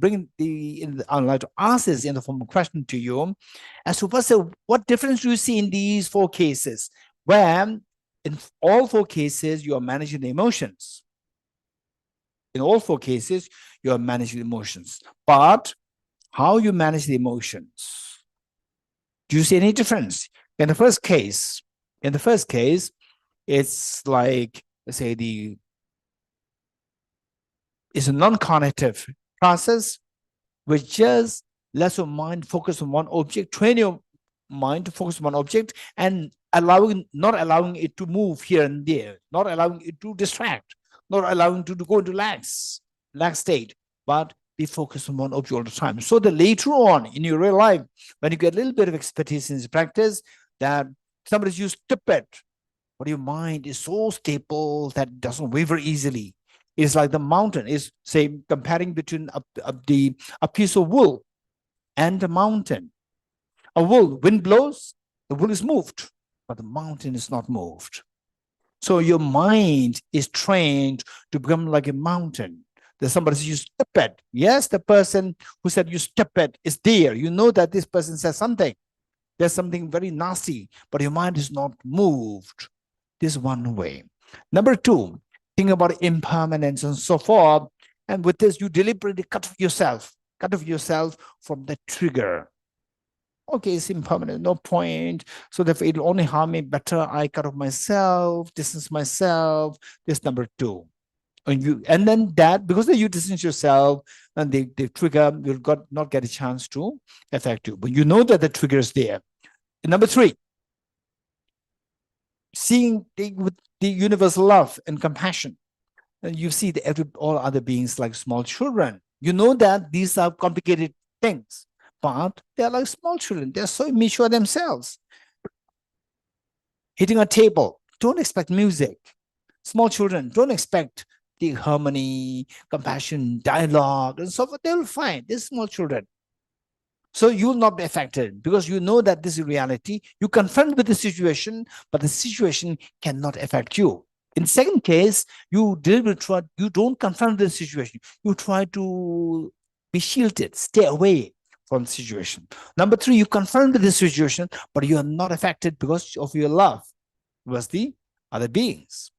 S4: I would like to ask this in the form of a question to you, as to what difference do you see in these 4 cases, where in all 4 cases you are managing the emotions. In all 4 cases, you are managing emotions. But how you manage the emotions? Do you see any difference? In the first case, it's like, let's say, it's a non-cognitive process which just lets your mind focus on one object, train your mind to focus on one object, and not allowing it to move here and there, not allowing it to distract, not allowing it to go into lax state, but be focused on one object all the time. So that later on in your real life, when you get a little bit of expertise in this practice, that somebody's used stupid, but your mind is so stable that it doesn't waver easily. It's like the mountain is, say, comparing between a piece of wool and a mountain. A wool, wind blows, the wool is moved, but the mountain is not moved. So your mind is trained to become like a mountain. There's somebody says you stupid. Yes, the person who said you stupid is there. You know that this person says something. There's something very nasty, but your mind is not moved. This is one way. Number 2, think about impermanence and so forth. And with this, you deliberately cut off yourself from the trigger. Okay, it's impermanent, no point. So therefore, it will only harm me. Better I cut off myself, distance myself. This number 2. And then that, because you distance yourself, and the trigger will not get a chance to affect you. But you know that the trigger is there. And number 3, seeing with the universal love and compassion. And you see all other beings like small children. You know that these are complicated things, but they're like small children. They're so immature themselves. Hitting a table, don't expect music. Small children, don't expect the harmony, compassion, dialogue, and so forth. They'll find these small children. So you will not be affected because you know that this is reality. You confront with the situation, but the situation cannot affect you. In the second case, you don't confront the situation. You try to be shielded, stay away from the situation. Number 3, you confront with the situation, but you are not affected because of your love towards the other beings.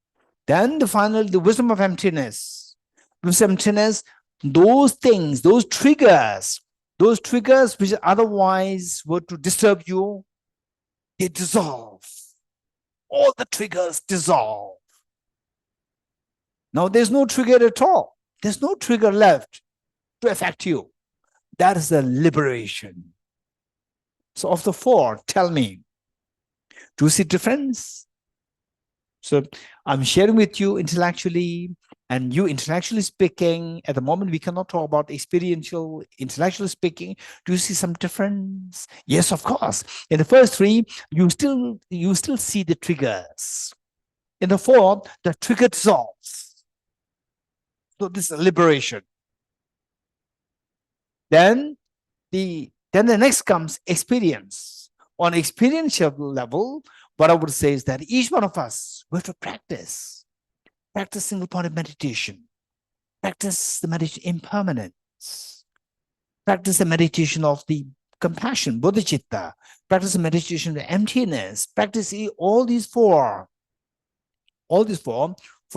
S4: Then the wisdom of emptiness. Wisdom of emptiness, those things, those triggers which otherwise were to disturb you, they dissolve. All the triggers dissolve. Now there's no trigger at all. There's no trigger left to affect you. That is the liberation. So of the 4, tell me, do you see difference? So I'm sharing with you intellectually, and you intellectually speaking. At the moment, we cannot talk about experiential, intellectually speaking. Do you see some difference? Yes, of course. In the first 3, you still see the triggers. In the 4th, the trigger dissolves. So this is a liberation. Then the next comes experience. On experiential level, what I would say is that each one of us, we have to practice single-pointed meditation, practice the meditation impermanence, practice the meditation of the compassion, bodhicitta, practice the meditation of the emptiness, practice all these four. For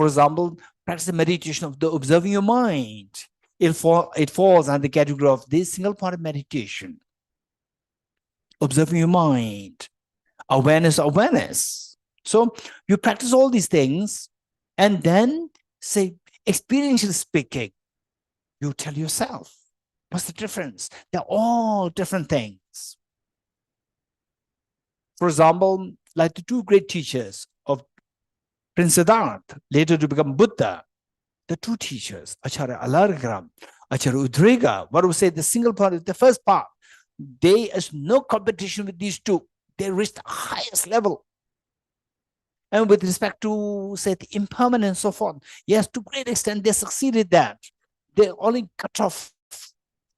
S4: example, practice the meditation of the observing your mind. It falls under the category of this single-pointed meditation. Observing your mind. Awareness. So you practice all these things, and then say, experientially speaking, you tell yourself, what's the difference? They're all different things. For example, like the 2 great teachers of Prince Siddhartha, later to become Buddha, the 2 teachers, Acharya Alargram, Acharya Udrega, what would say the single part, the first part, there is no competition with these 2. They reached the highest level. And with respect to, say, the impermanence, so forth, yes, to great extent, they succeeded that. They only cut off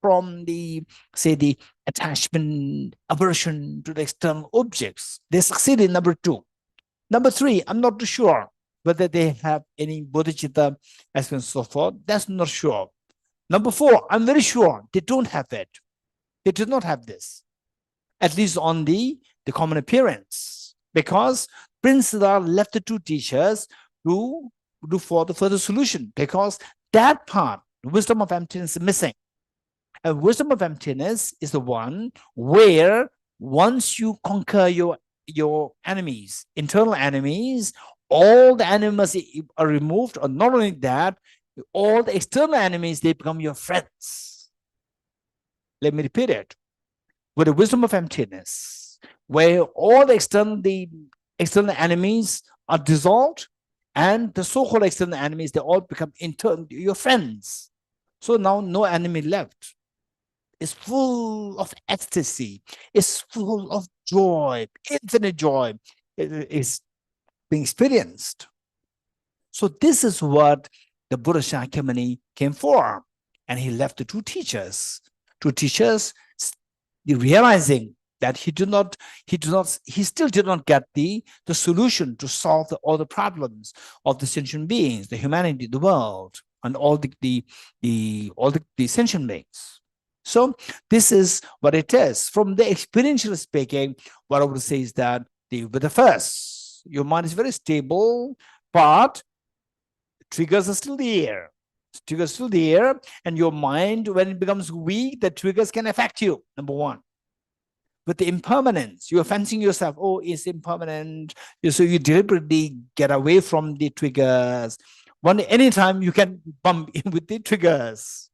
S4: from the, say, the attachment, aversion to the external objects. They succeeded in number 2. Number 3, I'm not too sure whether they have any bodhicitta and so forth. That's not sure. Number 4, I'm very sure they don't have it. They do not have this, at least on the common appearance, because Prince Siddhartha left the 2 teachers to do for the further solution, because that part, wisdom of emptiness, is missing. And wisdom of emptiness is the one where once you conquer your enemies, internal enemies, all the enemies are removed, or not only that, all the external enemies, they become your friends. Let me repeat it. With the wisdom of emptiness, where all the external enemies are dissolved, and the so-called external enemies, they all become your friends. So now no enemy left. It's full of ecstasy. It's full of joy, infinite joy. It is being experienced. So this is what the Buddha Shakyamuni came for. And he left the 2 teachers. 2 teachers realizing that he still did not get the solution to solve all the problems of the sentient beings, the humanity, the world, and all the sentient beings. So this is what it is. From the experiential speaking, what I would say is that with the first, your mind is very stable, but triggers are still there. Triggers still there, and your mind, when it becomes weak, the triggers can affect you. Number 1. With the impermanence, you're fencing yourself. Oh, it's impermanent. So you deliberately get away from the triggers. Anytime you can bump in with the triggers.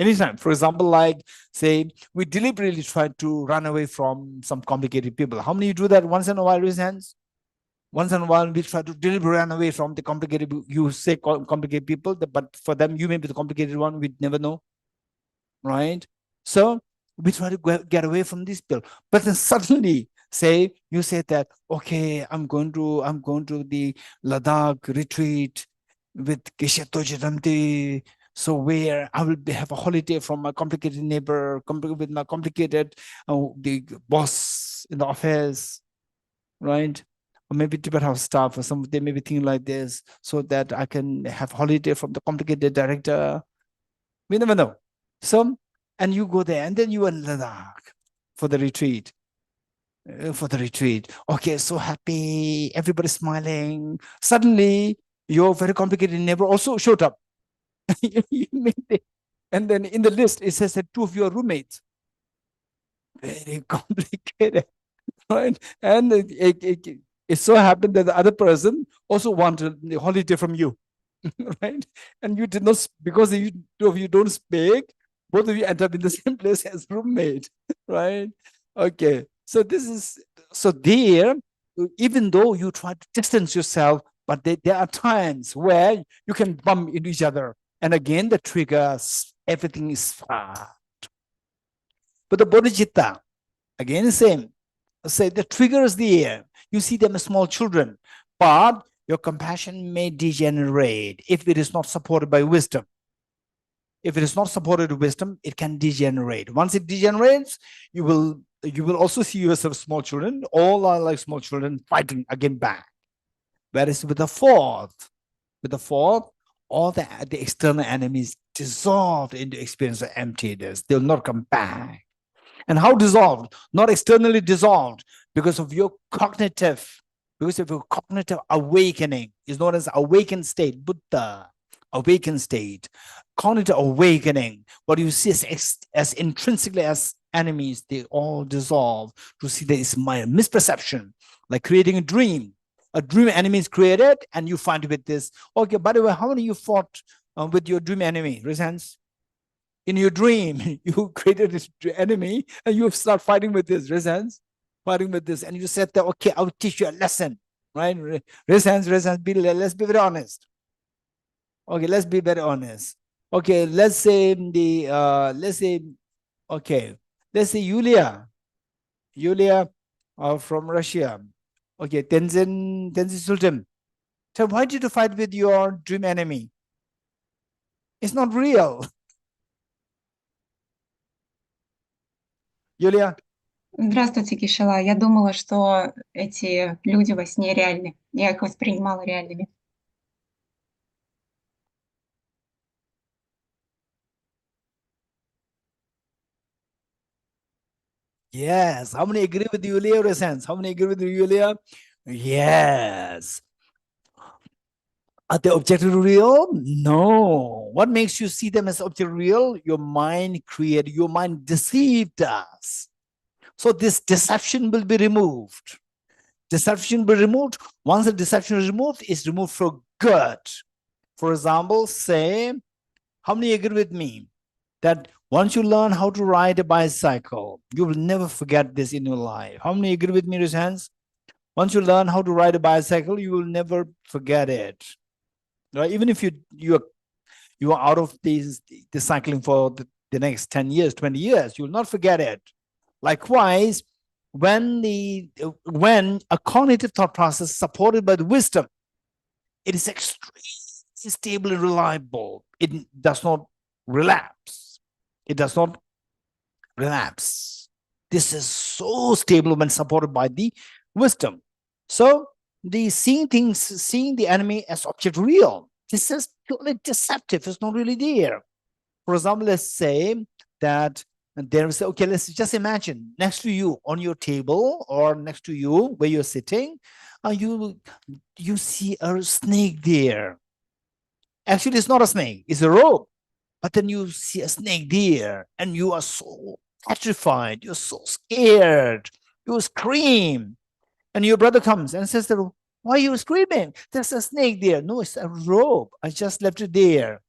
S4: Anytime. For example, like, say, we deliberately try to run away from some complicated people. How many do that once in a while? Raise hands. Once in a while, we try to deliberately run away from the complicated, you say complicated people, but for them, you may be the complicated one. We never know, right? So we try to get away from these people. But then suddenly, say, you say that, okay, I'm going to the Ladakh retreat with Geshe Dorji Damdul. So where I will have a holiday from my complicated neighbor, with my complicated the boss in the office, right? Or maybe Tibet House staff, or some, they may be thinking like this, so that I can have holiday from the complicated director. We never know. So, and you go there, and then you are in Ladakh for the retreat. Okay, so happy, everybody's smiling. Suddenly, your very complicated neighbor also showed up. And then in the list, it says that 2 of your roommates. Very complicated, right? And it so happened that the other person also wanted the holiday from you, right? And you did not, because 2 of you don't speak, both of you end up in the same place as roommate, right? Okay, so there, even though you try to distance yourself, but there are times where you can bump into each other. And again, the triggers, everything is fast. But the bodhicitta, again, same. Say the triggers there. You see them as small children, but your compassion may degenerate if it is not supported by wisdom. If it is not supported with wisdom, it can degenerate. Once it degenerates, you will also see yourself as small children. All are like small children fighting again back. Whereas with the fourth, all the external enemies dissolved into experience of emptiness. They'll not come back. And how dissolved? Not externally dissolved, because of your cognitive awakening. Is known as awakened state, Buddha, awakened state, cognitive awakening. What you see as intrinsically as enemies, they all dissolve to see there is my misperception, like creating a dream. A dream enemy is created, and you find with this. Okay, by the way, how many you fought with your dream enemy? Raise hands. In your dream, you created this enemy, and you start fighting with this. Raise hands. Fighting with this, and you said that, okay, I'll teach you a lesson, right? Raise hands. Let's be very honest. Okay, let's be very honest. Okay, let's say Yulia from Russia. Okay, Tenzin Sultan. So why did you fight with your dream enemy? It's not real. Yulia?
S5: Здравствуйте, Кишела. Я думала, что эти люди во сне реальны. Я их воспринимала реальными.
S4: Yes. How many agree with Yulia, raise hands? How many agree with Yulia? Yes. Are they objectively real? No. What makes you see them as objectively real? Your mind created, your mind deceived us. So this deception will be removed. Deception will be removed. Once the deception is removed, it's removed for good. For example, say, how many agree with me that once you learn how to ride a bicycle, you will never forget this in your life? How many agree with me, raise hands? Once you learn how to ride a bicycle, you will never forget it. Right? Even if you are out of the cycling for the next 10 years, 20 years, you will not forget it. Likewise, when a cognitive thought process supported by the wisdom, it is extremely stable and reliable. It does not relapse. It does not relapse. This is so stable when supported by the wisdom. So the seeing the enemy as object real, this is purely deceptive. It's not really there. For example, let's say that there is, okay, let's just imagine next to you on your table or next to you where you're sitting, you see a snake there. Actually, it's not a snake, it's a rope. But then you see a snake there and you are so petrified, you're so scared, you scream. And your brother comes and says, why are you screaming? There's a snake there. No, it's a rope. I just left it there.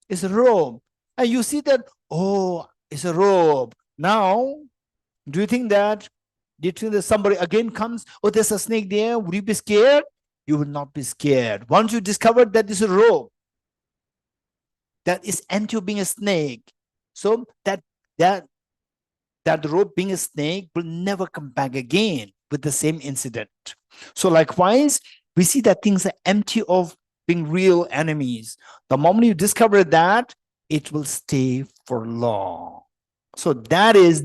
S4: It's a rope. And you see that, oh, it's a rope. Now, do you think that somebody again comes, oh, there's a snake there? Would you be scared? You will not be scared. Once you discover that it's a rope, that is empty of being a snake. So that rope being a snake will never come back again with the same incident. So likewise, we see that things are empty of being real enemies. The moment you discover that, it will stay for long. So that is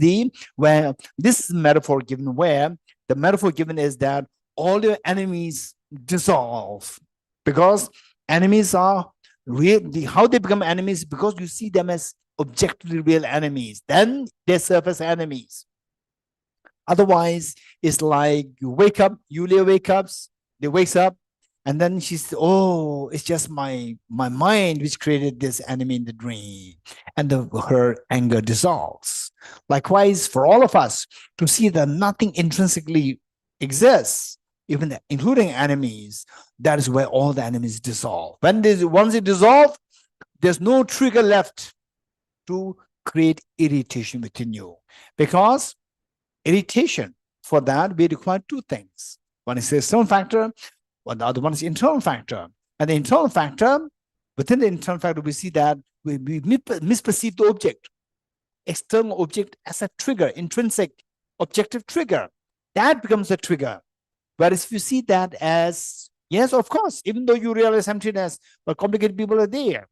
S4: where this is metaphor given, where the metaphor given is that all your enemies dissolve, because enemies are real. How they become enemies? Because you see them as objectively real enemies, then they serve as enemies. Otherwise, it's like you wake up, Yulia wakes up, and then she says, oh, it's just my mind which created this enemy in the dream. And her anger dissolves. Likewise, for all of us to see that nothing intrinsically exists, even including enemies, that is where all the enemies dissolve. Once it dissolves, there's no trigger left to create irritation within you. Because irritation, for that, we require two things. One is the external factor, while the other one is internal factor. And the internal factor, within the internal factor, we see that we misperceive the object, external object, as a trigger, intrinsic objective trigger. That becomes a trigger. Whereas if you see that as, yes, of course, even though you realize emptiness, but complicated people are there.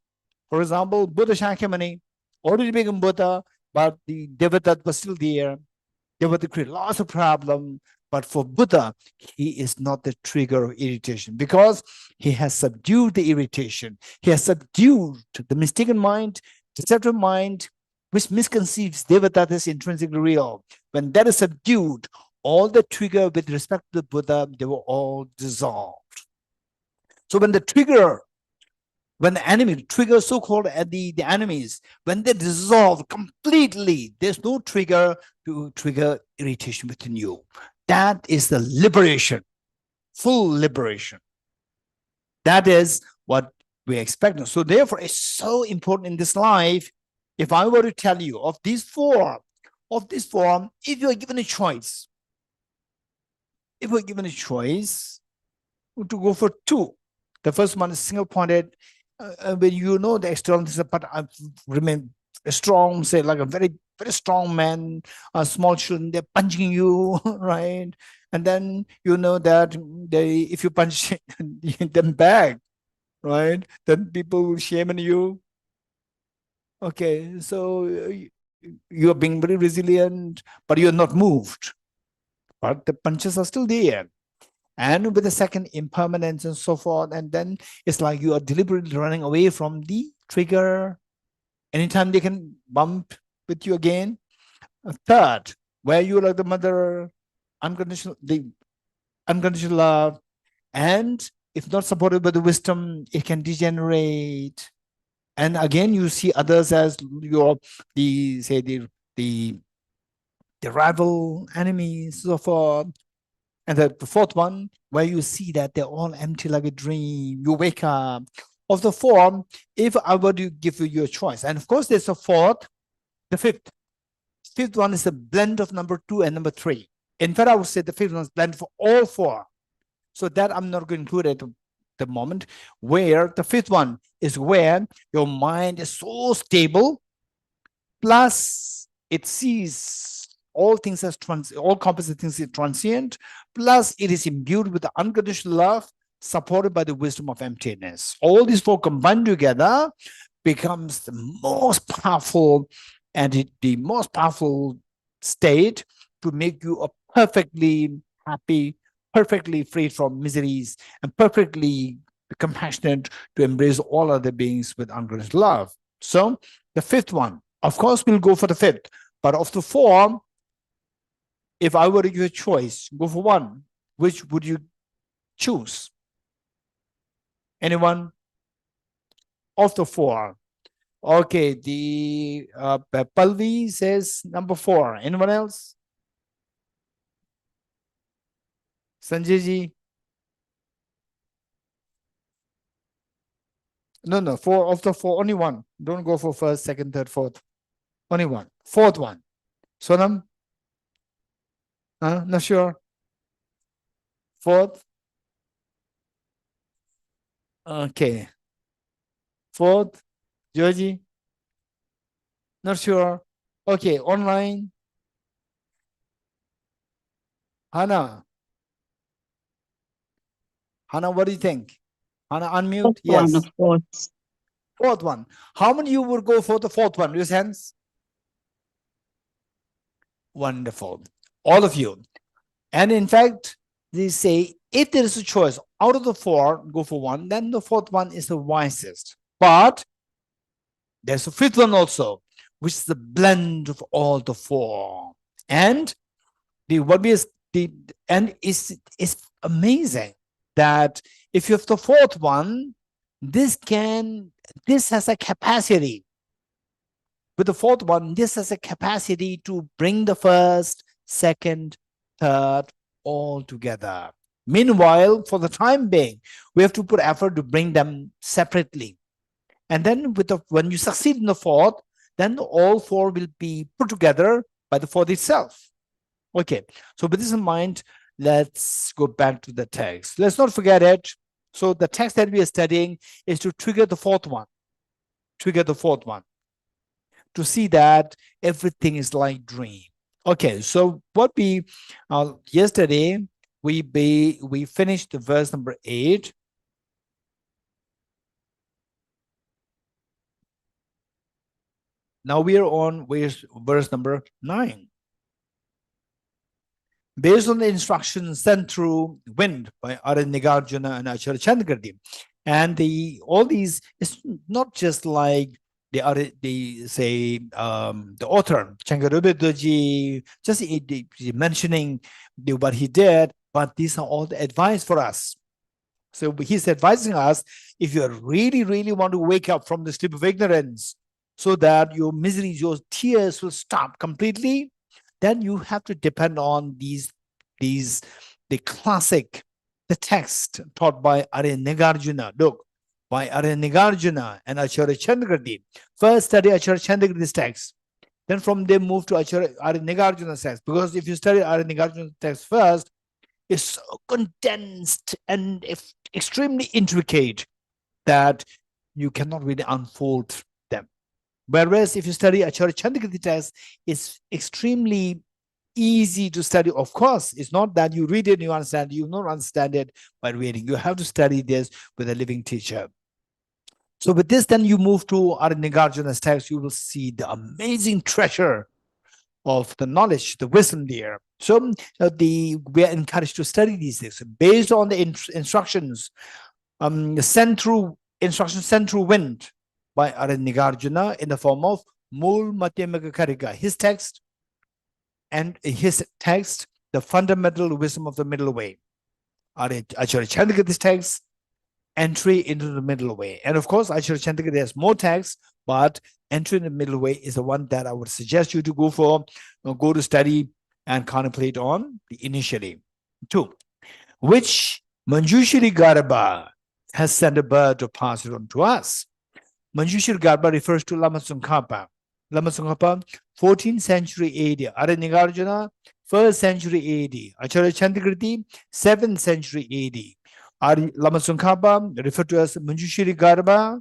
S4: For example, Buddha Shakyamuni already became Buddha, but the Devata was still there. Devata created lots of problems. But for Buddha, he is not the trigger of irritation, because he has subdued the irritation. He has subdued the mistaken mind, deceptive mind, which misconceives Devata as intrinsically real. When that is subdued, all the trigger with respect to the Buddha, they were all dissolved. So when the enemy triggers, so-called the enemies, when they dissolve completely, there's no trigger to trigger irritation within you. That is the liberation, full liberation. That is what we expect. So therefore, it's so important in this life. If I were to tell you of these four, if you are given a choice, to go for two, the first one is single-pointed, when you know the external, but I remain strong, say like a very very strong men, small children, they're punching you, right? And then you know that if you punch them back, right, then people will shame on you. Okay, so you're being very resilient, but you're not moved. But the punches are still there. And with the second, impermanence and so forth. And then it's like you are deliberately running away from the trigger. Anytime they can bump with you again. Third, where you like the mother, the unconditional love, and if not supported by the wisdom, it can degenerate. And again, you see others as the rival enemies, so forth. And the fourth one, where you see that they're all empty like a dream. You wake up. Of the four, if I were to give you a choice, and of course there's a fourth, the fifth. Fifth one is a blend of number 2 and number 3. In fact, I would say the fifth one is blend for all 4. So that I'm not going to include at the moment. Where the fifth one is where your mind is so stable, plus it sees all things as all composite things as transient, plus it is imbued with the unconditional love, supported by the wisdom of emptiness. All these 4 combined together becomes the most powerful and the most powerful state to make you a perfectly happy, perfectly free from miseries, and perfectly compassionate to embrace all other beings with unconditional love. So the fifth one, of course, we'll go for the fifth, but of the 4, if I were to give a choice, go for one, which would you choose? Anyone? Of the 4. Okay, the Palvi says number 4. Anyone else? Sanjay ji? No, 4 of the 4, only one. Don't go for first, second, third, fourth. Only one. Fourth one. Sonam? Not sure. Fourth? Okay. Fourth? Georgie? Not sure. Okay, online. Hannah? Hannah, what do you think? Hannah, unmute.
S6: Fourth
S4: Yes.
S6: one, of course.
S4: Fourth one. How many you would go for the fourth one? Raise hands. Wonderful. All of you. And in fact, they say if there is a choice out of the 4, go for one, then the fourth one is the wisest. But there's a fifth one also, which is the blend of all the 4. And it's amazing that if you have the fourth one, this has a capacity. With the fourth one, this has a capacity to bring the first, second, third all together. Meanwhile, for the time being, we have to put effort to bring them separately. And then when you succeed in the fourth, then all 4 will be put together by the fourth itself. Okay, so with this in mind, let's go back to the text. Let's not forget it. So the text that we are studying is to trigger the fourth one. Trigger the fourth one. To see that everything is like dream. Okay, so what we yesterday we finished the verse number 8. Now we are on verse number 9. Based on the instructions sent through wind by Aranagarjuna and Acharya Chandragati, and all these, it's not just like the author Changkya Rolpai Dorje just mentioning what he did, but these are all the advice for us. So he's advising us, if you really want to wake up from the sleep of ignorance, so that your miseries, your tears will stop completely, then you have to depend on the text taught by Aranagarjuna. Look, by Aranagarjuna and Acharya Chandragati. First study Acharya Chandragati's text. Then from there move to Aranagarjuna's text. Because if you study Aranagarjuna's text first, it's so condensed and extremely intricate that you cannot really unfold them. Whereas if you study Acharya Chandrakirti text, it's extremely easy to study. Of course, it's not that you read it and you understand. You don't understand it by reading. You have to study this with a living teacher. So with this, then you move to Nagarjuna's text, you will see the amazing treasure of the knowledge, the wisdom there. So we are encouraged to study these things based on the instructions sent through wind by Nagarjuna in the form of Mul Madhyamaka Karika, his text, the fundamental wisdom of the middle way. Acharya Chandrakirti's text, entry into the middle way. And of course, Acharya Chandrakirti has more texts, but entry in the middle way is the one that I would suggest you to go for, go to study and contemplate on initially. 2. Which Manjushri Garbha has sent a bird to pass it on to us. Manjushri Garbha refers to Lama Tsongkhapa. Lama Tsongkhapa, 14th century AD. Nagarjuna, 1st century AD. Acharya Chandrakirti, 7th century AD. Lama Tsongkhapa referred to as Manjushri Garbha.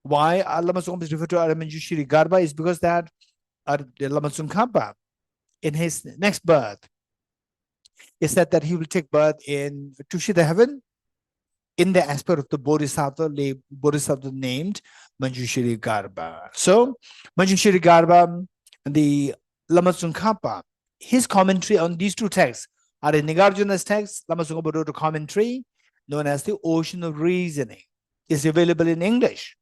S4: Why Lama Tsongkhapa is referred to as Manjushri Garbha is because that Lama Tsongkhapa, in his next birth, is said that he will take birth in Tushita heaven in the aspect of the Bodhisattva named Manjushri Garbha. So Manjushri Garbha, the Lama Tsongkhapa, his commentary on these two texts are in Nagarjuna's text. Lama Tsongkhapa wrote a commentary known as the Ocean of Reasoning. Is available in English.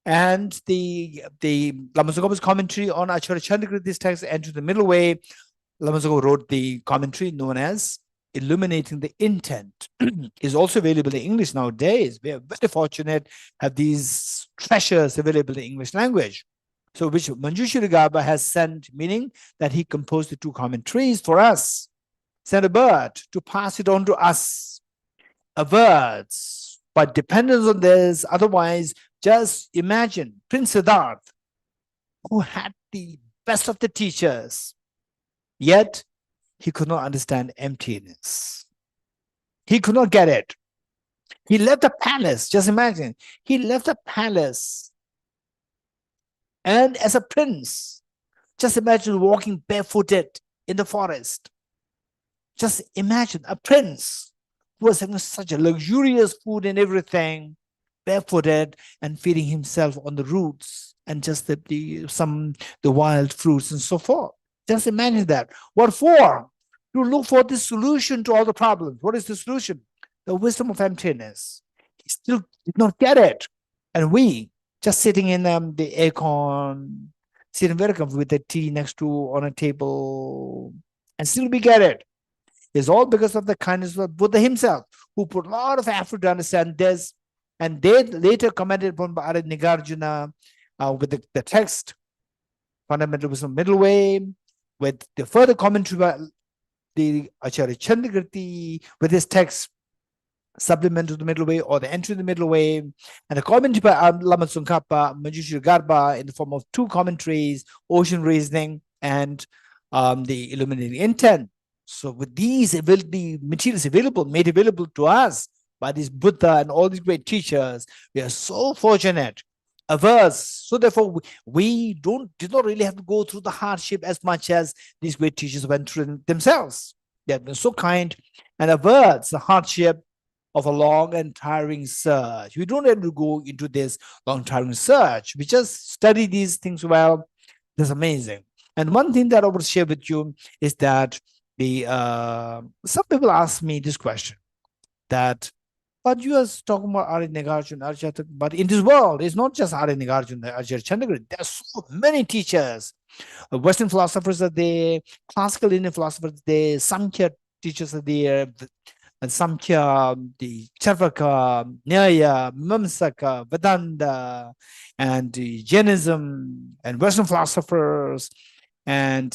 S4: And the Lama Tsongkhapa's commentary on Acharya Chandrakirti's text, Enter the Middle Way, Lama Tsongkhapa wrote the commentary known as Illuminating the Intent. Is also available in English nowadays. We are very fortunate have these treasures available in English language. So which Manjushri Garbha has sent, meaning that he composed the two commentaries for us, sent a bird to pass it on to us. Words, but dependence on this. Otherwise, just imagine Prince Siddhartha, who had the best of the teachers, yet he could not understand emptiness. He could not get it. He left the palace. Just imagine, he left the palace, and as a prince, just imagine walking barefooted in the forest. Just imagine a prince who was having such a luxurious food and everything, barefooted and feeding himself on the roots and just the wild fruits and so forth. Just imagine that. What for? To look for the solution to all the problems. What is the solution? The wisdom of emptiness. He still did not get it. And we, just sitting in the aircon, sitting very comfortable with the tea next to on a table, and still we get it. It's all because of the kindness of Buddha himself, who put a lot of effort to understand this. And they later commented upon by Nagarjuna with the text, Fundamental Wisdom Middle Way, with the further commentary by the Acharya Chandrakirti, with his text, Supplement to the Middle Way or the Entry in the Middle Way, and a commentary by Lama Tsongkhapa, Manjushri Garbha in the form of two commentaries, Ocean Reasoning and the Illuminating Intent. So with these materials made available to us by this Buddha and all these great teachers, we are so fortunate, averse. So therefore, we did not really have to go through the hardship as much as these great teachers went through themselves. They have been so kind and averse the hardship of a long and tiring search. We don't have to go into this long tiring search. We just study these things well. That's amazing. And one thing that I will share with you is that some people ask me this question, that but you are talking about Arya Nagarjuna, but in this world, it's not just Arya Nagarjuna, Acharya Chandrakirti. There are so many teachers. Western philosophers are there, classical Indian philosophers are there, Samkhya teachers are there, and Samkhya, the Charvaka, Nyaya, Mimamsaka, Vedanta, and the Jainism, and Western philosophers, and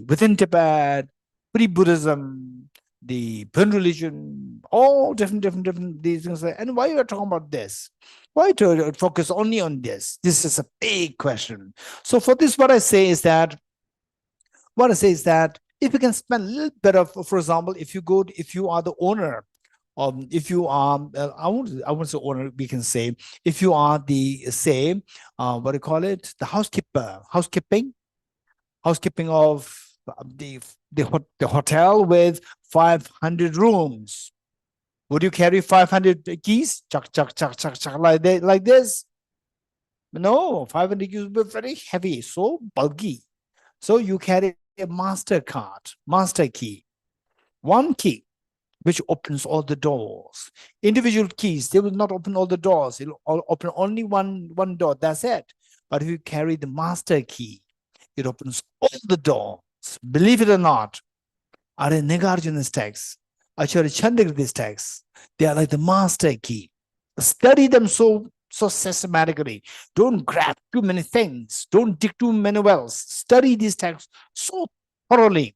S4: within Tibet, pre-Buddhism, the Pen religion, all different these things. And why are you talking about this? Why to focus only on this? This is a big question. So for this, what I say is that if you can spend a little bit of, for example, if you are the owner if you are, I want to honor, we can say, if you are the, say, what do you call it? The housekeeping of the hotel with 500 rooms. Would you carry 500 keys? Chuck, like this? No, 500 keys will be very heavy, so bulky. So you carry a master key, one key, which opens all the doors. Individual keys, they will not open all the doors. It will open only one door, that's it. But if you carry the master key, it opens all the doors. Believe it or not, are in Nagarjuna's text, Acharya Chandrakirti's text, they are like the master key. Study them so systematically. Don't grab too many things. Don't dig too many wells. Study these texts so thoroughly.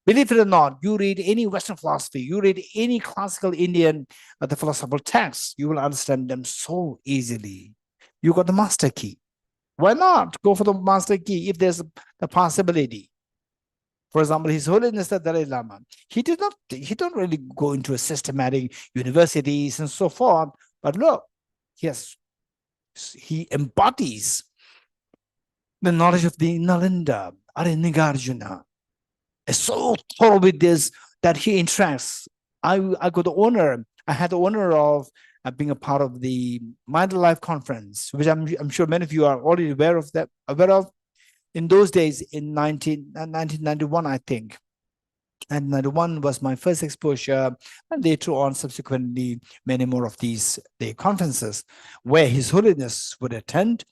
S4: Believe it or not, you read any Western philosophy, you read any classical Indian the philosophical texts, you will understand them so easily. You got the master key. Why not go for the master key if there's a possibility? For example, His Holiness the Dalai Lama, he don't really go into a systematic universities and so forth, but look, yes, he embodies the knowledge of the Nalanda, Nagarjuna. Is so thorough with this that he interacts. I had the honor of being a part of the Mind Life conference, which I'm sure many of you are already aware of. In those days, in 1991, I think. 1991 was my first exposure, and later on, subsequently, many more of these conferences where His Holiness would attend.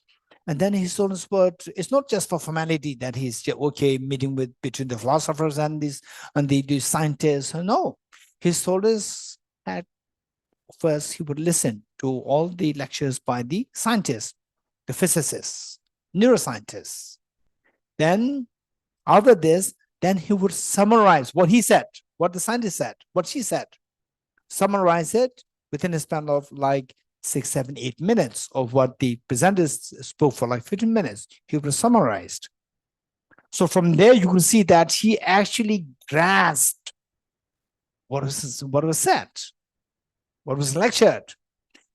S4: And then His Holiness it's not just for formality that he's okay meeting between the philosophers and the scientists. No, His Holiness had first he would listen to all the lectures by the scientists, the physicists, neuroscientists. Then after this, then he would summarize what he said, what the scientist said, what she said, summarize it within a span of like 6, 7, 8 minutes of what the presenters spoke for like 15 minutes. He was summarized. So from there, you can see that he actually grasped what was said, what was lectured.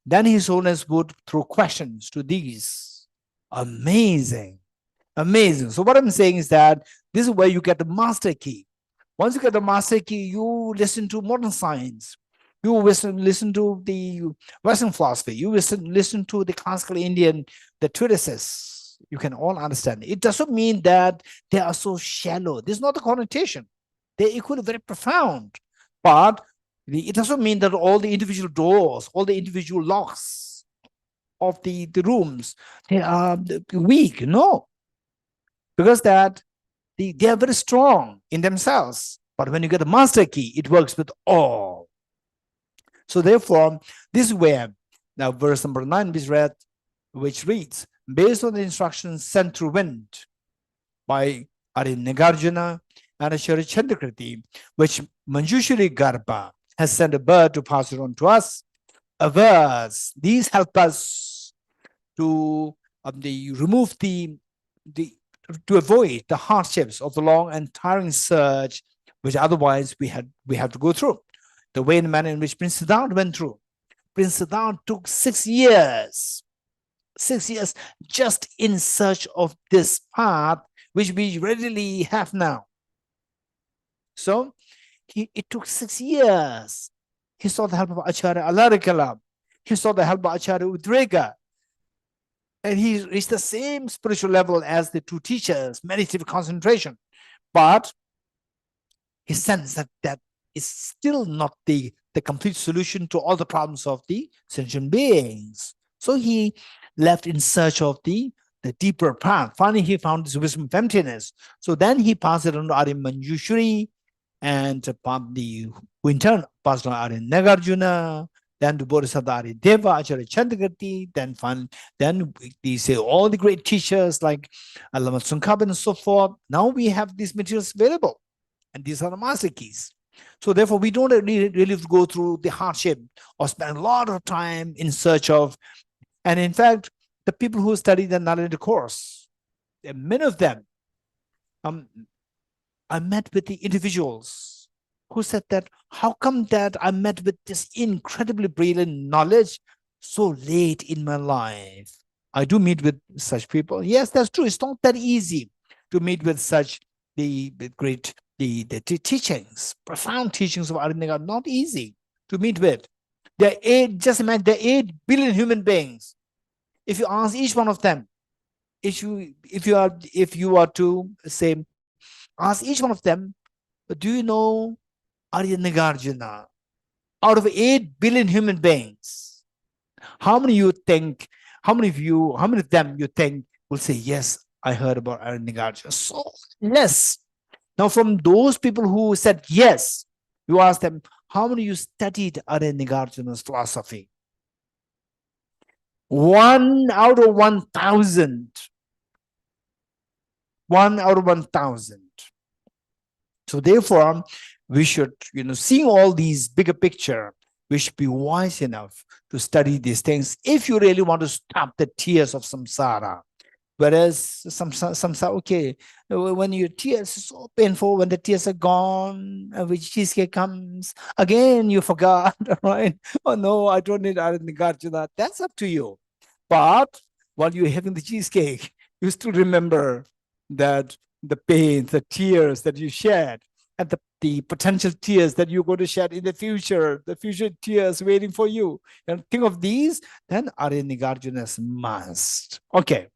S4: Then His Holiness would throw questions to these. Amazing. So what I'm saying is that this is where you get the master key. Once you get the master key, you listen to modern science. You listen to the Western philosophy. You listen to the classical Indian, the treatises. You can all understand. It doesn't mean that they are so shallow. This is not the connotation. They're equally very profound. But it doesn't mean that all the individual doors, all the individual locks of the rooms, they are weak. No. Because that they are very strong in themselves. But when you get the master key, it works with all. So therefore, this is where now verse number 9 is read, which reads, based on the instructions sent through wind by Nagarjuna and Acharya Chandrakirti, which Manjushri Garbha has sent a bird to pass it on to us. Averse, these help us to remove to avoid the hardships of the long and tiring search, which otherwise we have to go through. The way and manner in which Prince Siddhartha went through. Prince Siddhartha took 6 years. 6 years just in search of this path, which we readily have now. So it took 6 years. He sought the help of Acharya Alarikala. He sought the help of Acharya Udrega. And he reached the same spiritual level as the two teachers, meditative concentration. But he sensed that is still not the complete solution to all the problems of the sentient beings. So he left in search of the deeper path. Finally, he found this wisdom of emptiness. So then he passed it on to Arya Manjushri, and who in turn passed on Arya Nagarjuna, then to Bodhisattva Arya Deva, Acharya Chandrakirti, then we say all the great teachers like Lama Tsongkhapa and so forth. Now we have these materials available, and these are the master keys. So therefore, we don't really go through the hardship or spend a lot of time in search of. And in fact, the people who study the Nalanda course, many of them, I met with the individuals who said that, how come that I met with this incredibly brilliant knowledge so late in my life? I do meet with such people. Yes, that's true. It's not that easy to meet with such the great teachings, profound teachings of Arunagara. Not easy to meet with. There are just imagine, there are 8 billion human beings. If you ask each one of them, if you are to say, ask each one of them, do you know Arya Nagarjuna? Out of 8 billion human beings, how many of them you think will say, yes, I heard about Arya Nagarjuna? So less. Now, from those people who said yes, you ask them, how many you studied Arya Nagarjuna's philosophy? 1 out of 1,000. 1 out of 1,000. So therefore, we should, seeing all these bigger picture, we should be wise enough to study these things if you really want to stop the tears of samsara. Whereas samsara, okay, when your tears are so painful, when the tears are gone, which cheesecake comes, again you forgot, right? Oh no, I don't need Nagarjuna. That's up to you. But while you're having the cheesecake, you still remember that the pain, the tears that you shed, and the potential tears that you're going to shed in the future tears waiting for you. And think of these, then Arya Nagarjuna's must. Okay.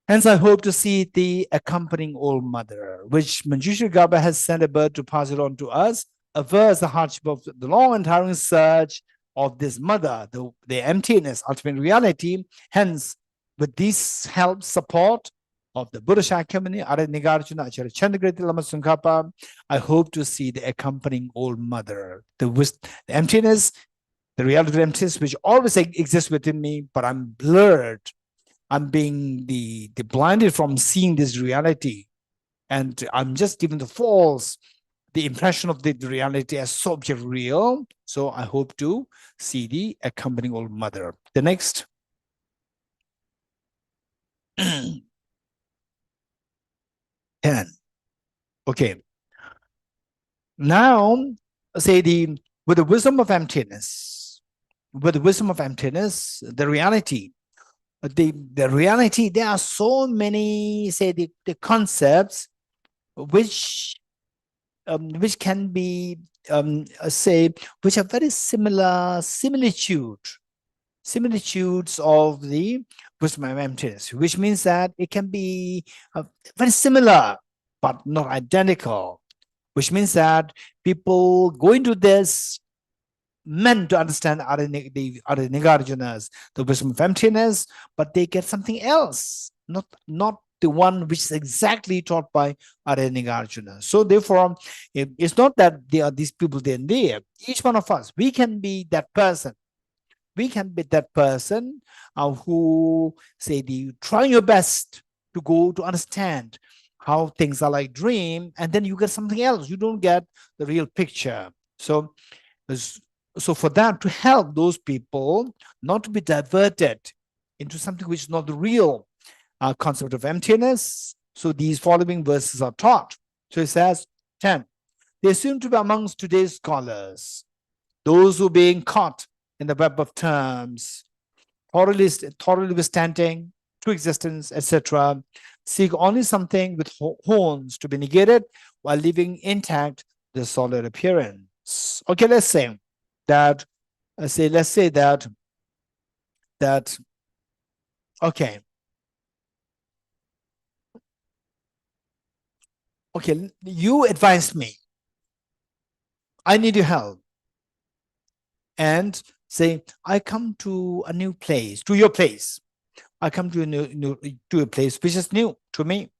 S4: Hence, I hope to see the accompanying old mother, which Manjushri Gaba has sent a bird to pass it on to us, averts the hardship of the long and tiring search of this mother, the emptiness, ultimate reality. Hence, with this help, support of the Buddha Shakyamuni, Arya Nagarjuna, Acharya Chandragirti Lama Tsongkhapa, I hope to see the accompanying old mother, the emptiness, the reality of emptiness, which always exists within me, but I'm blurred. I'm being the blinded from seeing this reality, and I'm just given the impression of the reality as subject real. So I hope to see the accompanying old mother. The next. 10. Okay. Now, say with the wisdom of emptiness, the reality, there are so many, say the concepts which can be which are very similitudes of the wisdom of emptiness, which means that it can be very similar but not identical, which means that people go into this meant to understand the Arya Nagarjuna's, the wisdom of emptiness, but they get something else, not the one which is exactly taught by Arya Nagarjuna. So therefore, it's not that there are these people there and there. Each one of us, we can be that person. We can be that person who say trying your best to go to understand how things are like dream, and then you get something else. You don't get the real picture. So for that, to help those people not to be diverted into something which is not the real concept of emptiness, so these following verses are taught. So it says, 10, they seem to be amongst today's scholars, those who being caught in the web of terms, thoroughly withstanding true existence, etc., seek only something with horns to be negated while leaving intact the solid appearance. Okay, let's say that, okay, you advised me, I need your help, and say I come to a new place, to your place. I come to a place which is new to me,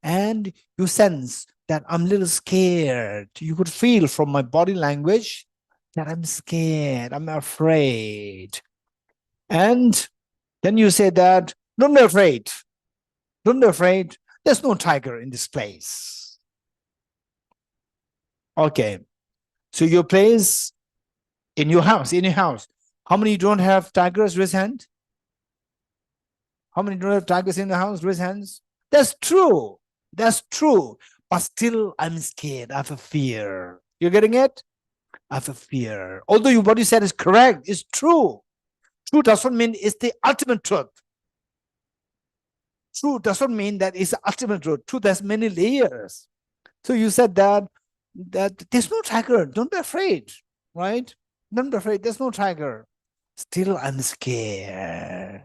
S4: and you sense that I'm a little scared. You could feel from my body language that I'm scared, I'm afraid. And then you say that, don't be afraid. Don't be afraid. There's no tiger in this place. Okay. So your place, in your house, how many don't have tigers? Raise hand. How many don't have tigers in the house? Raise hands. That's true. That's true. but still I'm scared. I have a fear. You're getting it? I have a fear. Although what you said is correct, it's true. True doesn't mean it's the ultimate truth. True doesn't mean that it's the ultimate truth. Truth has many layers. So you said that there's no tiger. Don't be afraid, right? Don't be afraid. There's no tiger. Still, I'm scared.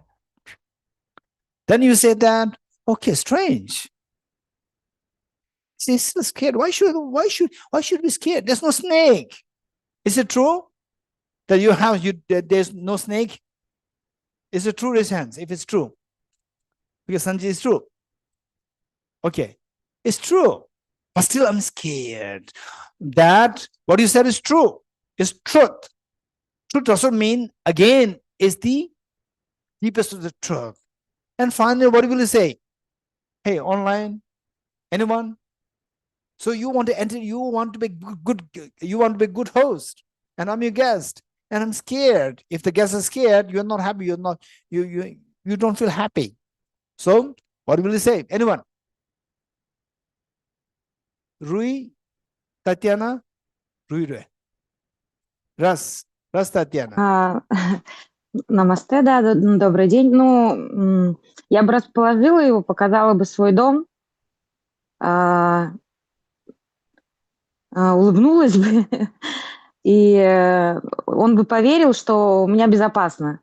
S4: Then you said that, okay, strange. She's still scared. Why should be scared? There's no snake. Is it true that there's no snake? Is it true? Raise hands if it's true. Because Sanjay is true. Okay, it's true. But still I'm scared. That what you said is true. It's truth. Truth doesn't mean, again, is the deepest of the truth. And finally, what will you say? Hey, online, anyone? So you want to enter, you want to be good host, and I'm your guest, and I'm scared. If the guest is scared, you're not happy, you don't feel happy. So what will you say? Anyone? Rui, Tatiana, Rui. Ras, Tatiana.
S6: Намасте, да, добрый день. Ну, я бы расположила его, показала бы свой дом, улыбнулась бы, и он бы поверил, что у меня безопасно.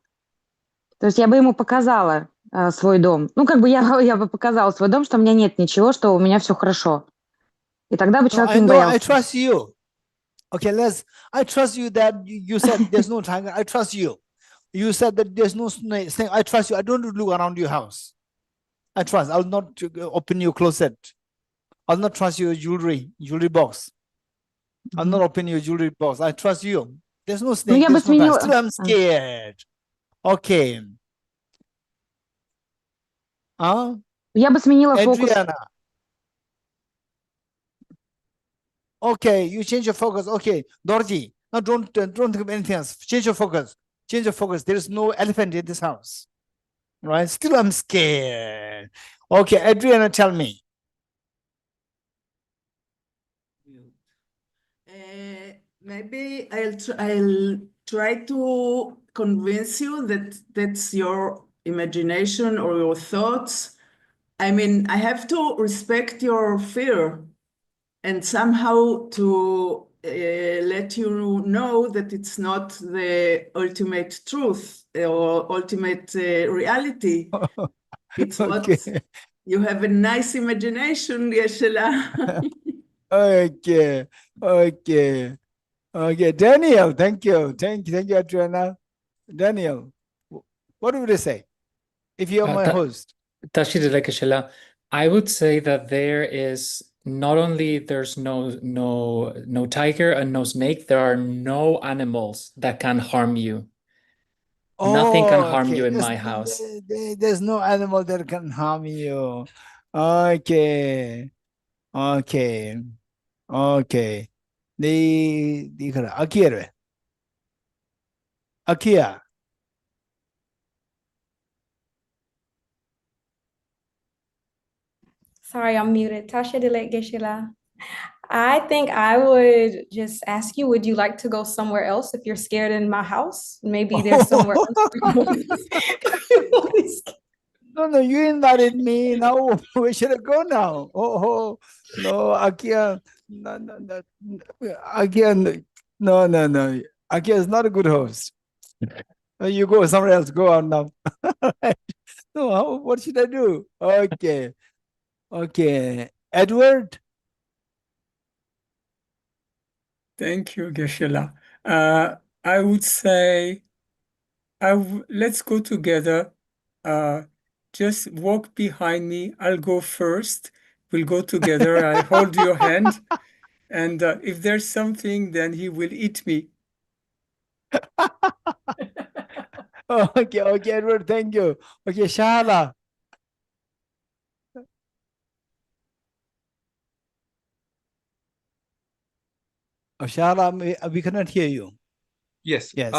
S6: То есть я бы ему показала свой дом. Ну, как бы я бы показала свой дом, что у меня нет ничего, что у меня все хорошо. И тогда бы человек не боялся.
S4: I trust you. Okay, I trust you that you said there's no tiger. I trust you. You said that there's no snake. I trust you. I don't look around your house. I trust. I'll not open your closet. I'll not trust your jewelry box. I'll not open your jewelry box. I trust you. There's no snake. There's no tiger. Still, I'm scared. Okay.
S6: Я бы сменила фокус.
S4: Okay, you change your focus. Okay, Dorji. Now don't think of anything else. Change your focus. Change your focus. There is no elephant in this house. Right? Still, I'm scared. Okay, Adriana, tell me.
S7: Maybe I'll try to convince you that that's your imagination or your thoughts. I mean, I have to respect your fear and somehow to let you know that it's not the ultimate truth or ultimate reality. It's what you have a nice imagination, Geshe-la.
S4: Okay, Daniel, thank you, Adriana. Daniel, what would you say if you're my host?
S8: I would say that there is not only there's no tiger and no snake, there are no animals that can harm you. Nothing can harm you in my house.
S4: There's no animal that can harm you. Okay. Akia.
S9: Sorry, I'm muted. Tasha Dilek Geshe-la. I think I would just ask you, would you like to go somewhere else if you're scared in my house? Maybe there's somewhere else.
S4: No, you invited me. Now we should go now. No, Akia. No. Akia, no. Akia is not a good host. You go somewhere else. Go out now. No, what should I do? Okay. Edward?
S10: Thank you, Geshe-la. I would say, let's go together. Just walk behind me. I'll go first. We'll go together. I hold your hand. And if there's something, then he will eat me.
S4: Okay, Edward, thank you. Okay, Shahala. Shahala, we cannot hear you.
S11: Yes.
S4: Yes.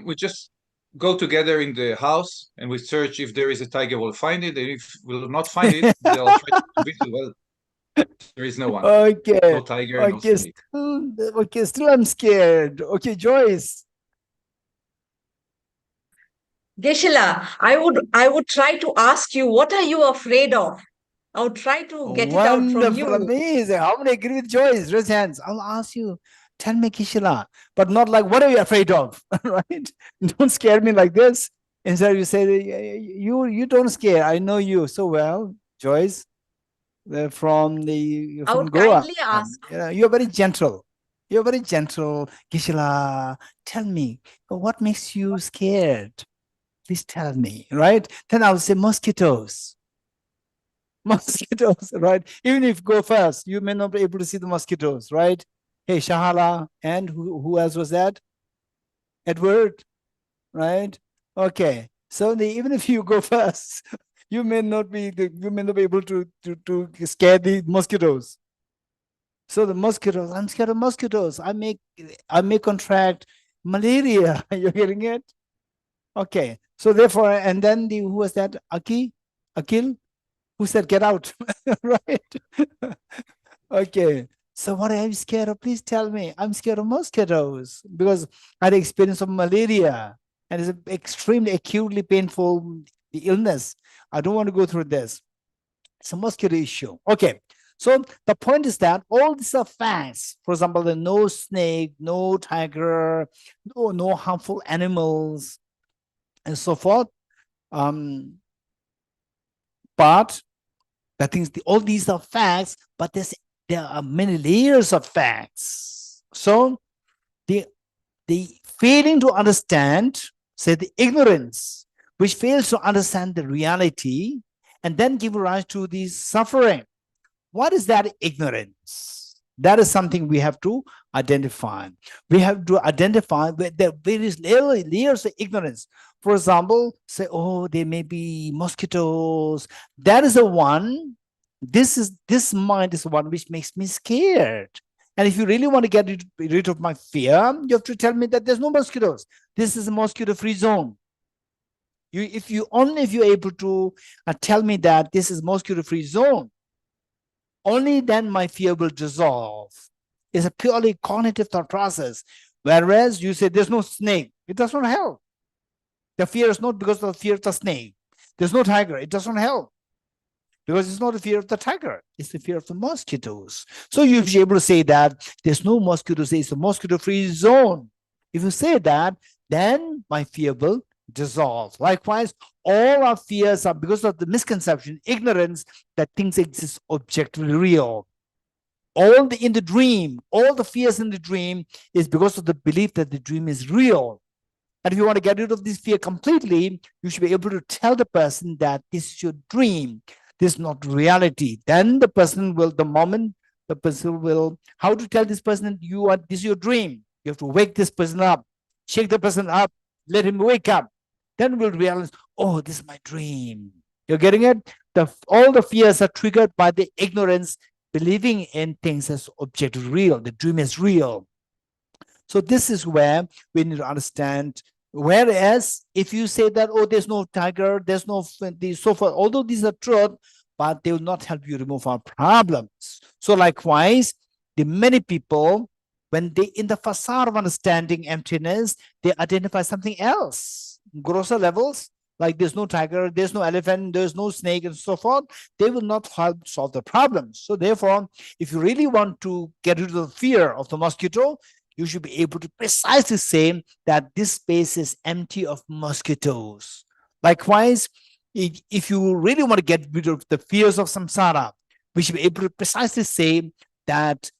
S11: We just go together in the house and we search if there is a tiger. We'll find it. And if we'll not find it, they'll try to convince you. Well, There is no one.
S4: Okay.
S11: No tiger, no snake.
S4: Still I'm scared. Okay, Joyce.
S12: Geshe-la, I would try to ask you, what are you afraid of? I would try to get it out from
S4: Wonderful,
S12: you.
S4: amazing. How many agree with Joyce? Raise hands. I'll ask you. Tell me, Geshe-la, but not like, what are you afraid of? Right? Don't scare me like this. Instead, you say, you don't scare. I know you so well, Joyce. They're from
S12: I
S4: from
S12: would
S4: Goa.
S12: kindly ask.
S4: You're very gentle. You're very gentle. Geshe-la, tell me, what makes you scared? Please tell me, right? Then I'll say mosquitoes. Mosquitoes, right? Even if you go first, you may not be able to see the mosquitoes, right? Hey, Shahala, and who else was that? Edward, right? Okay. So even if you go first, you may not be able to scare the mosquitoes. So the mosquitoes, I'm scared of mosquitoes. I may contract malaria. You're getting it? Okay. So therefore, and then who was that? Akil, who said get out, right? Okay. So what are you scared of? Please tell me. I'm scared of mosquitoes because I had experience of malaria and it's extremely acutely painful illness. I don't want to go through this. It's a mosquito issue. Okay. So the point is that all these are facts. For example, the no snake, no tiger, no harmful animals, and so forth. But the things, all these are facts, but there are many layers of facts. So the failing to understand, say the ignorance, which fails to understand the reality, and then give rise to the suffering. What is that ignorance? That is something we have to identify. We have to identify the various layers of ignorance. For example, say, oh, there may be mosquitoes. That is the one. This mind is the one which makes me scared. And if you really want to get rid of my fear, you have to tell me that there's no mosquitoes. This is a mosquito-free zone. If you're able to tell me that this is mosquito-free zone, only then my fear will dissolve. It's a purely cognitive thought process. Whereas you say there's no snake, it does not help. The fear is not because of the fear of the snake. There's no tiger, it does not help. Because it's not the fear of the tiger, it's the fear of the mosquitoes. So you should be able to say that there's no mosquitoes, it's a mosquito-free zone. If you say that, then my fear will dissolve. Likewise, all our fears are because of the misconception, ignorance that things exist objectively real. All in the dream, all the fears in the dream is because of the belief that the dream is real. And if you want to get rid of this fear completely, you should be able to tell the person that this is your dream, this is not reality. Then the person will, how to tell this person this is your dream? You have to wake this person up, shake the person up, let him wake up. Then we'll realize, oh, this is my dream. You're getting it? All the fears are triggered by the ignorance, believing in things as objectively real. The dream is real. So this is where we need to understand. Whereas if you say that, oh, there's no tiger, there's no so forth, although these are truth, but they will not help you remove our problems. So likewise, the many people, when they in the facade of understanding emptiness, they identify something else. Grosser levels, like there's no tiger, there's no elephant, there's no snake, and so forth, they will not help solve the problems. So therefore, if you really want to get rid of the fear of the mosquito, you should be able to precisely say that this space is empty of mosquitoes. Likewise, if you really want to get rid of the fears of samsara, we should be able to precisely say that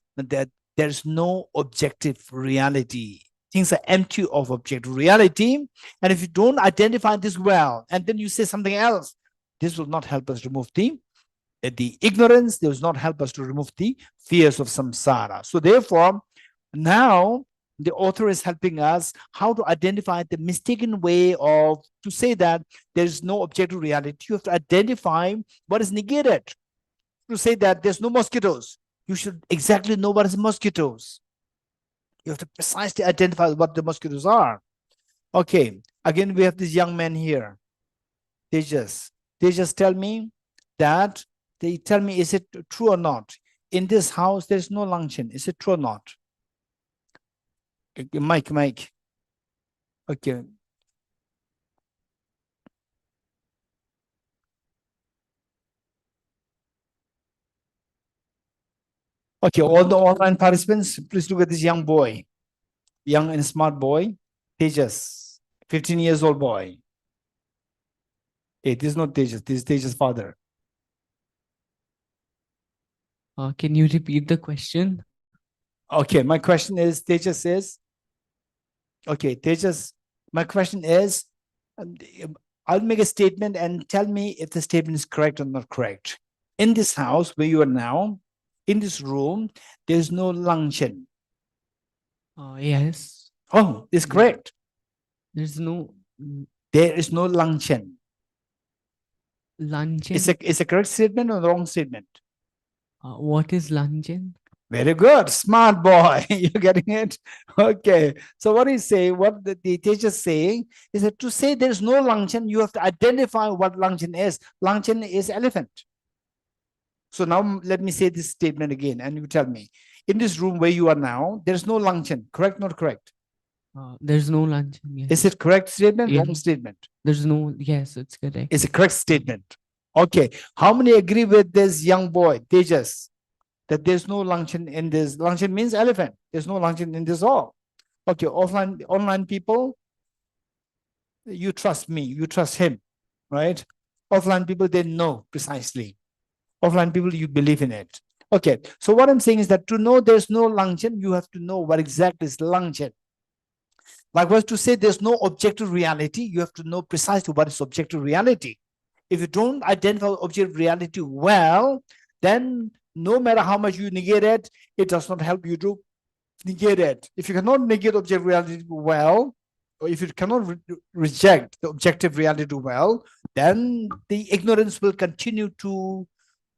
S4: there's no objective reality. Things are empty of objective reality. And if you don't identify this well, and then you say something else, this will not help us remove the ignorance. This will not help us to remove the fears of samsara. So therefore, now the author is helping us how to identify the mistaken way to say that there is no objective reality. You have to identify what is negated. To say that there's no mosquitoes, you should exactly know what is mosquitoes. You have to precisely identify what the mosquitoes are. Okay, again, we have this young man here. They just tell me that, is it true or not? in this house, there's no luncheon. Is it true or not? Mike. Okay. Okay, all the online participants, please look at this young boy, young and smart boy, Tejas, 15 years old boy. Hey, this is not Tejas, this is Tejas' father.
S13: Can you repeat the question?
S4: Okay, my question is, Tejas says, okay, Tejas, my question is, I'll make a statement and tell me if the statement is correct or not correct. In this house where you are now, in this room, there's no luncheon.
S13: Yes.
S4: Oh, it's correct.
S13: There's no
S4: There is no luncheon.
S13: luncheon.
S4: It's a correct statement or the wrong statement?
S13: What is luncheon?
S4: Very good, smart boy. You're getting it? Okay. So what he's saying, what the teacher is saying is that to say there's no luncheon, you have to identify what luncheon is. Luncheon is elephant. So now let me say this statement again and you tell me. In this room where you are now, there's no luncheon. Correct, not correct?
S13: There's no luncheon. Yes.
S4: Is it correct statement?
S13: Yeah.
S4: Wrong statement?
S13: There's no, yes, it's correct.
S4: It's a correct statement. Okay. How many agree with this young boy, Tejas, that there's no luncheon in this? Luncheon means elephant. There's no luncheon in this hall. Okay, online people, you trust me, you trust him, right? Offline people, they know precisely. Offline people, you believe in it. Okay, so what I'm saying is that to know there's no luncheon, you have to know what exactly is luncheon. Likewise, to say there's no objective reality, you have to know precisely what is objective reality. If you don't identify objective reality well, then no matter how much you negate it, it does not help you to negate it. If you cannot negate objective reality well, or if you cannot reject the objective reality well, then the ignorance will continue to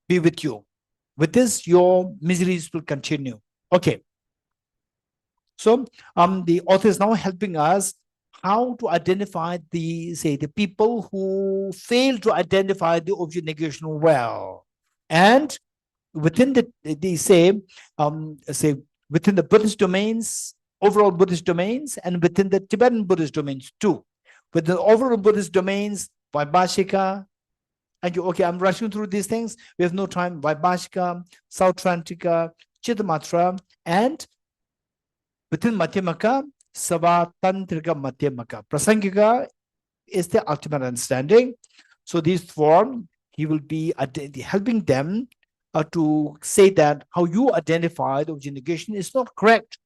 S4: be with you. With this, your miseries will continue. Okay. So the author is now helping us how to identify the people who fail to identify the object negation well. And within within the Buddhist domains, overall Buddhist domains, and within the Tibetan Buddhist domains too. With the overall Buddhist domains, Vaibhashika, and okay, I'm rushing through these things. We have no time. Vaibhashika, Sautrantika, Chittamatra, and within Madhyamaka, Savatantrika Madhyamaka. Prasangika is the ultimate understanding. So these four, he will be helping them to say that how you identify the object negation is not correct.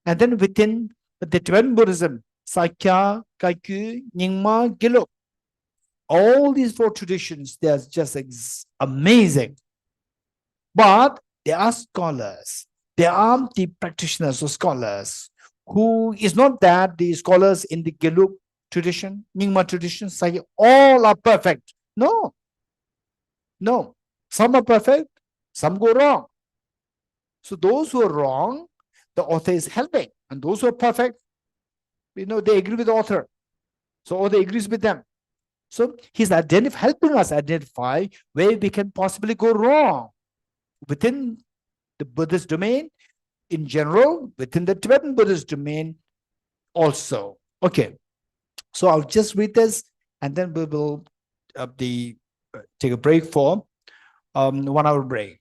S4: And then within the Tibetan Buddhism, Sakya, Kaikyu, Nyingma, Gelug, all these four traditions, they're just amazing. But there are scholars, there are the practitioners or scholars who is not that the scholars in the Gelug tradition, Nyingma tradition, Sakya, all are perfect. No. Some are perfect, some go wrong. So those who are wrong, the author is helping. And those who are perfect, they agree with the author. So author agrees with them. So he's helping us identify where we can possibly go wrong within the Buddhist domain in general, within the Tibetan Buddhist domain also. Okay, so I'll just read this and then we will take a break for 1 hour break.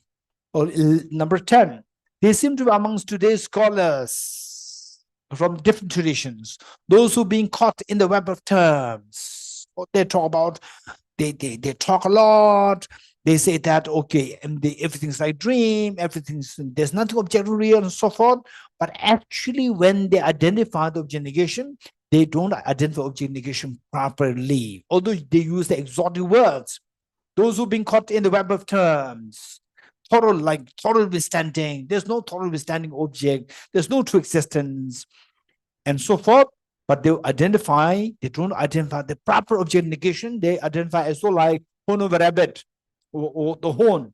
S4: Number 10, they seem to be amongst today's scholars from different traditions, those who are being caught in the web of terms. What they talk about, they talk a lot. They say that, okay, and everything's like dream, there's nothing objective real and so forth. But actually, when they identify the object negation, they don't identify object negation properly, although they use the exotic words. Those who've been caught in the web of terms, total withstanding, there's no total withstanding object, there's no true existence, and so forth. But they don't identify the proper object negation. They identify as though like horn of a rabbit or the horn.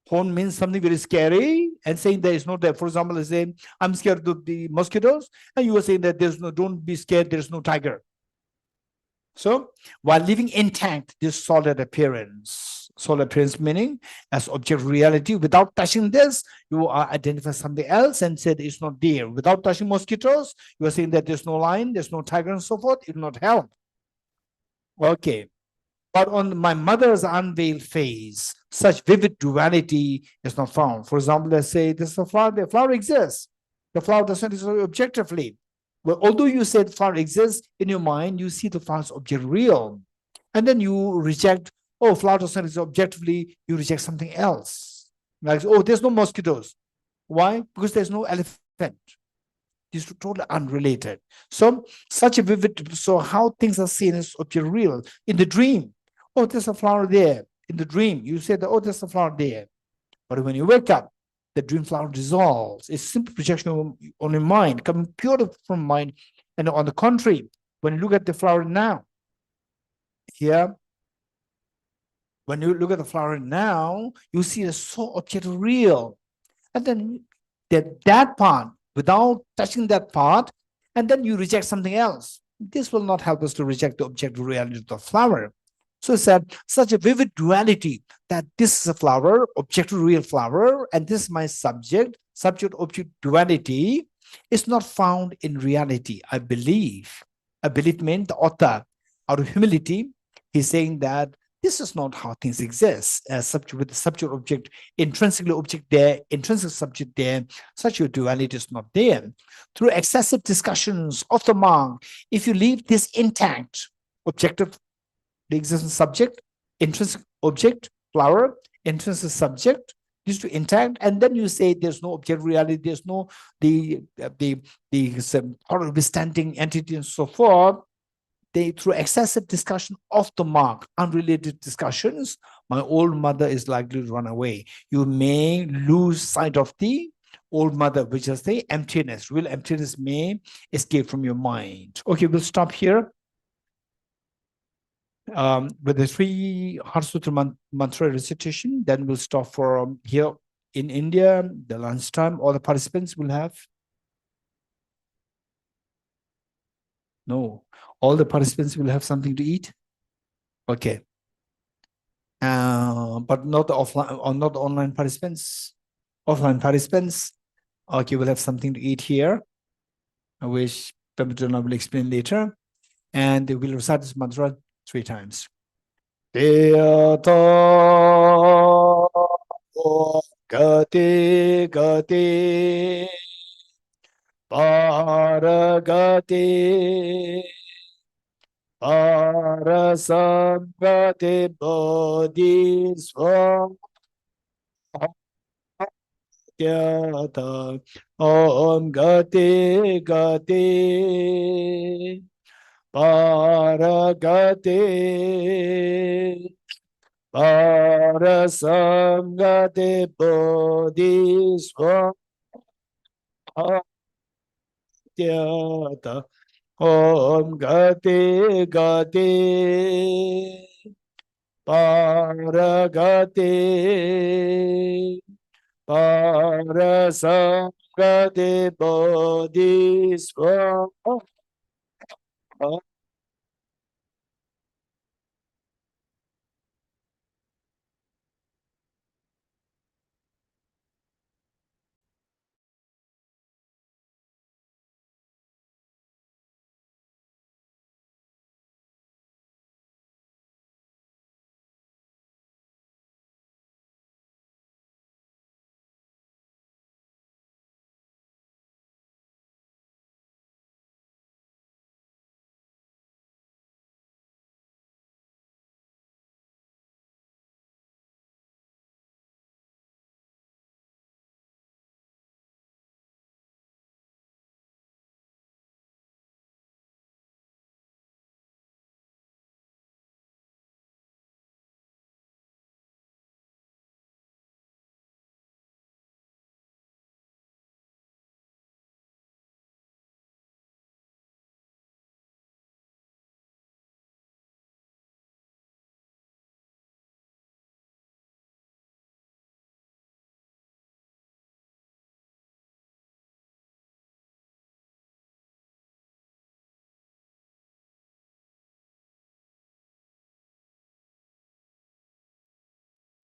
S4: Horn means something very scary and saying there is no there. For example, I say, I'm scared of the mosquitoes, and you are saying that don't be scared, there's no tiger. So while leaving intact this solid appearance. Sole appearance meaning as object reality. Without touching this, you are identifying something else and said it's not there. Without touching mosquitoes, you are saying that there's no lion, there's no tiger, and so forth. It will not help. Okay. But on my mother's unveiled face, such vivid duality is not found. For example, let's say this is a flower, the flower exists. The flower doesn't exist objectively. Well, although you say the flower exists, in your mind, you see the flower as object real. And then you reject, oh, flower doesn't exist objectively, you reject something else. Like, oh, there's no mosquitoes. Why? Because there's no elephant. These are totally unrelated. So such a vivid, so how things are seen as object real. In the dream, oh, there's a flower there. In the dream, you say that, oh, there's a flower there. But when you wake up, the dream flower dissolves. It's simple projection on your mind, coming pure from mind. And on the contrary, when you look at the flower now, here, when you look at the flower now, you see the so object real. And then that part, without touching that part, and then you reject something else. This will not help us to reject the objective reality of the flower. So it said, such a vivid duality that this is a flower, objective real flower, and this is my subject, subject-object duality is not found in reality, I believe. I believe means the author, out of humility, he's saying that this is not how things exist, as subject with the subject object, intrinsically object there, intrinsic subject there, such a duality is not there. Through excessive discussions of the monk, if you leave this intact, objective, the existing subject, intrinsic object, flower, intrinsic subject, these two intact, and then you say there's no object reality, there's no the withstanding entity and so forth. They, through excessive discussion of the mark, unrelated discussions, my old mother is likely to run away. You may lose sight of the old mother, which is the emptiness. Real emptiness may escape from your mind. Okay, we'll stop here. With the 3 Heart Sutra mantra recitation, then we'll stop for here in India, the lunchtime. All the participants will have. No, all the participants will have something to eat. Okay. But not the offline or not the online participants. Offline participants, okay, we'll have something to eat here, which Pemberton will explain later. And they will recite this mantra 3 times. Gati gati paragati parasangati bodhisva Om gati gati paragati parasangati bodhisva Om gati gati paragati parasangati bodhisva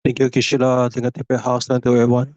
S14: Thank you, Geshe-la. Thank you, house, and to everyone.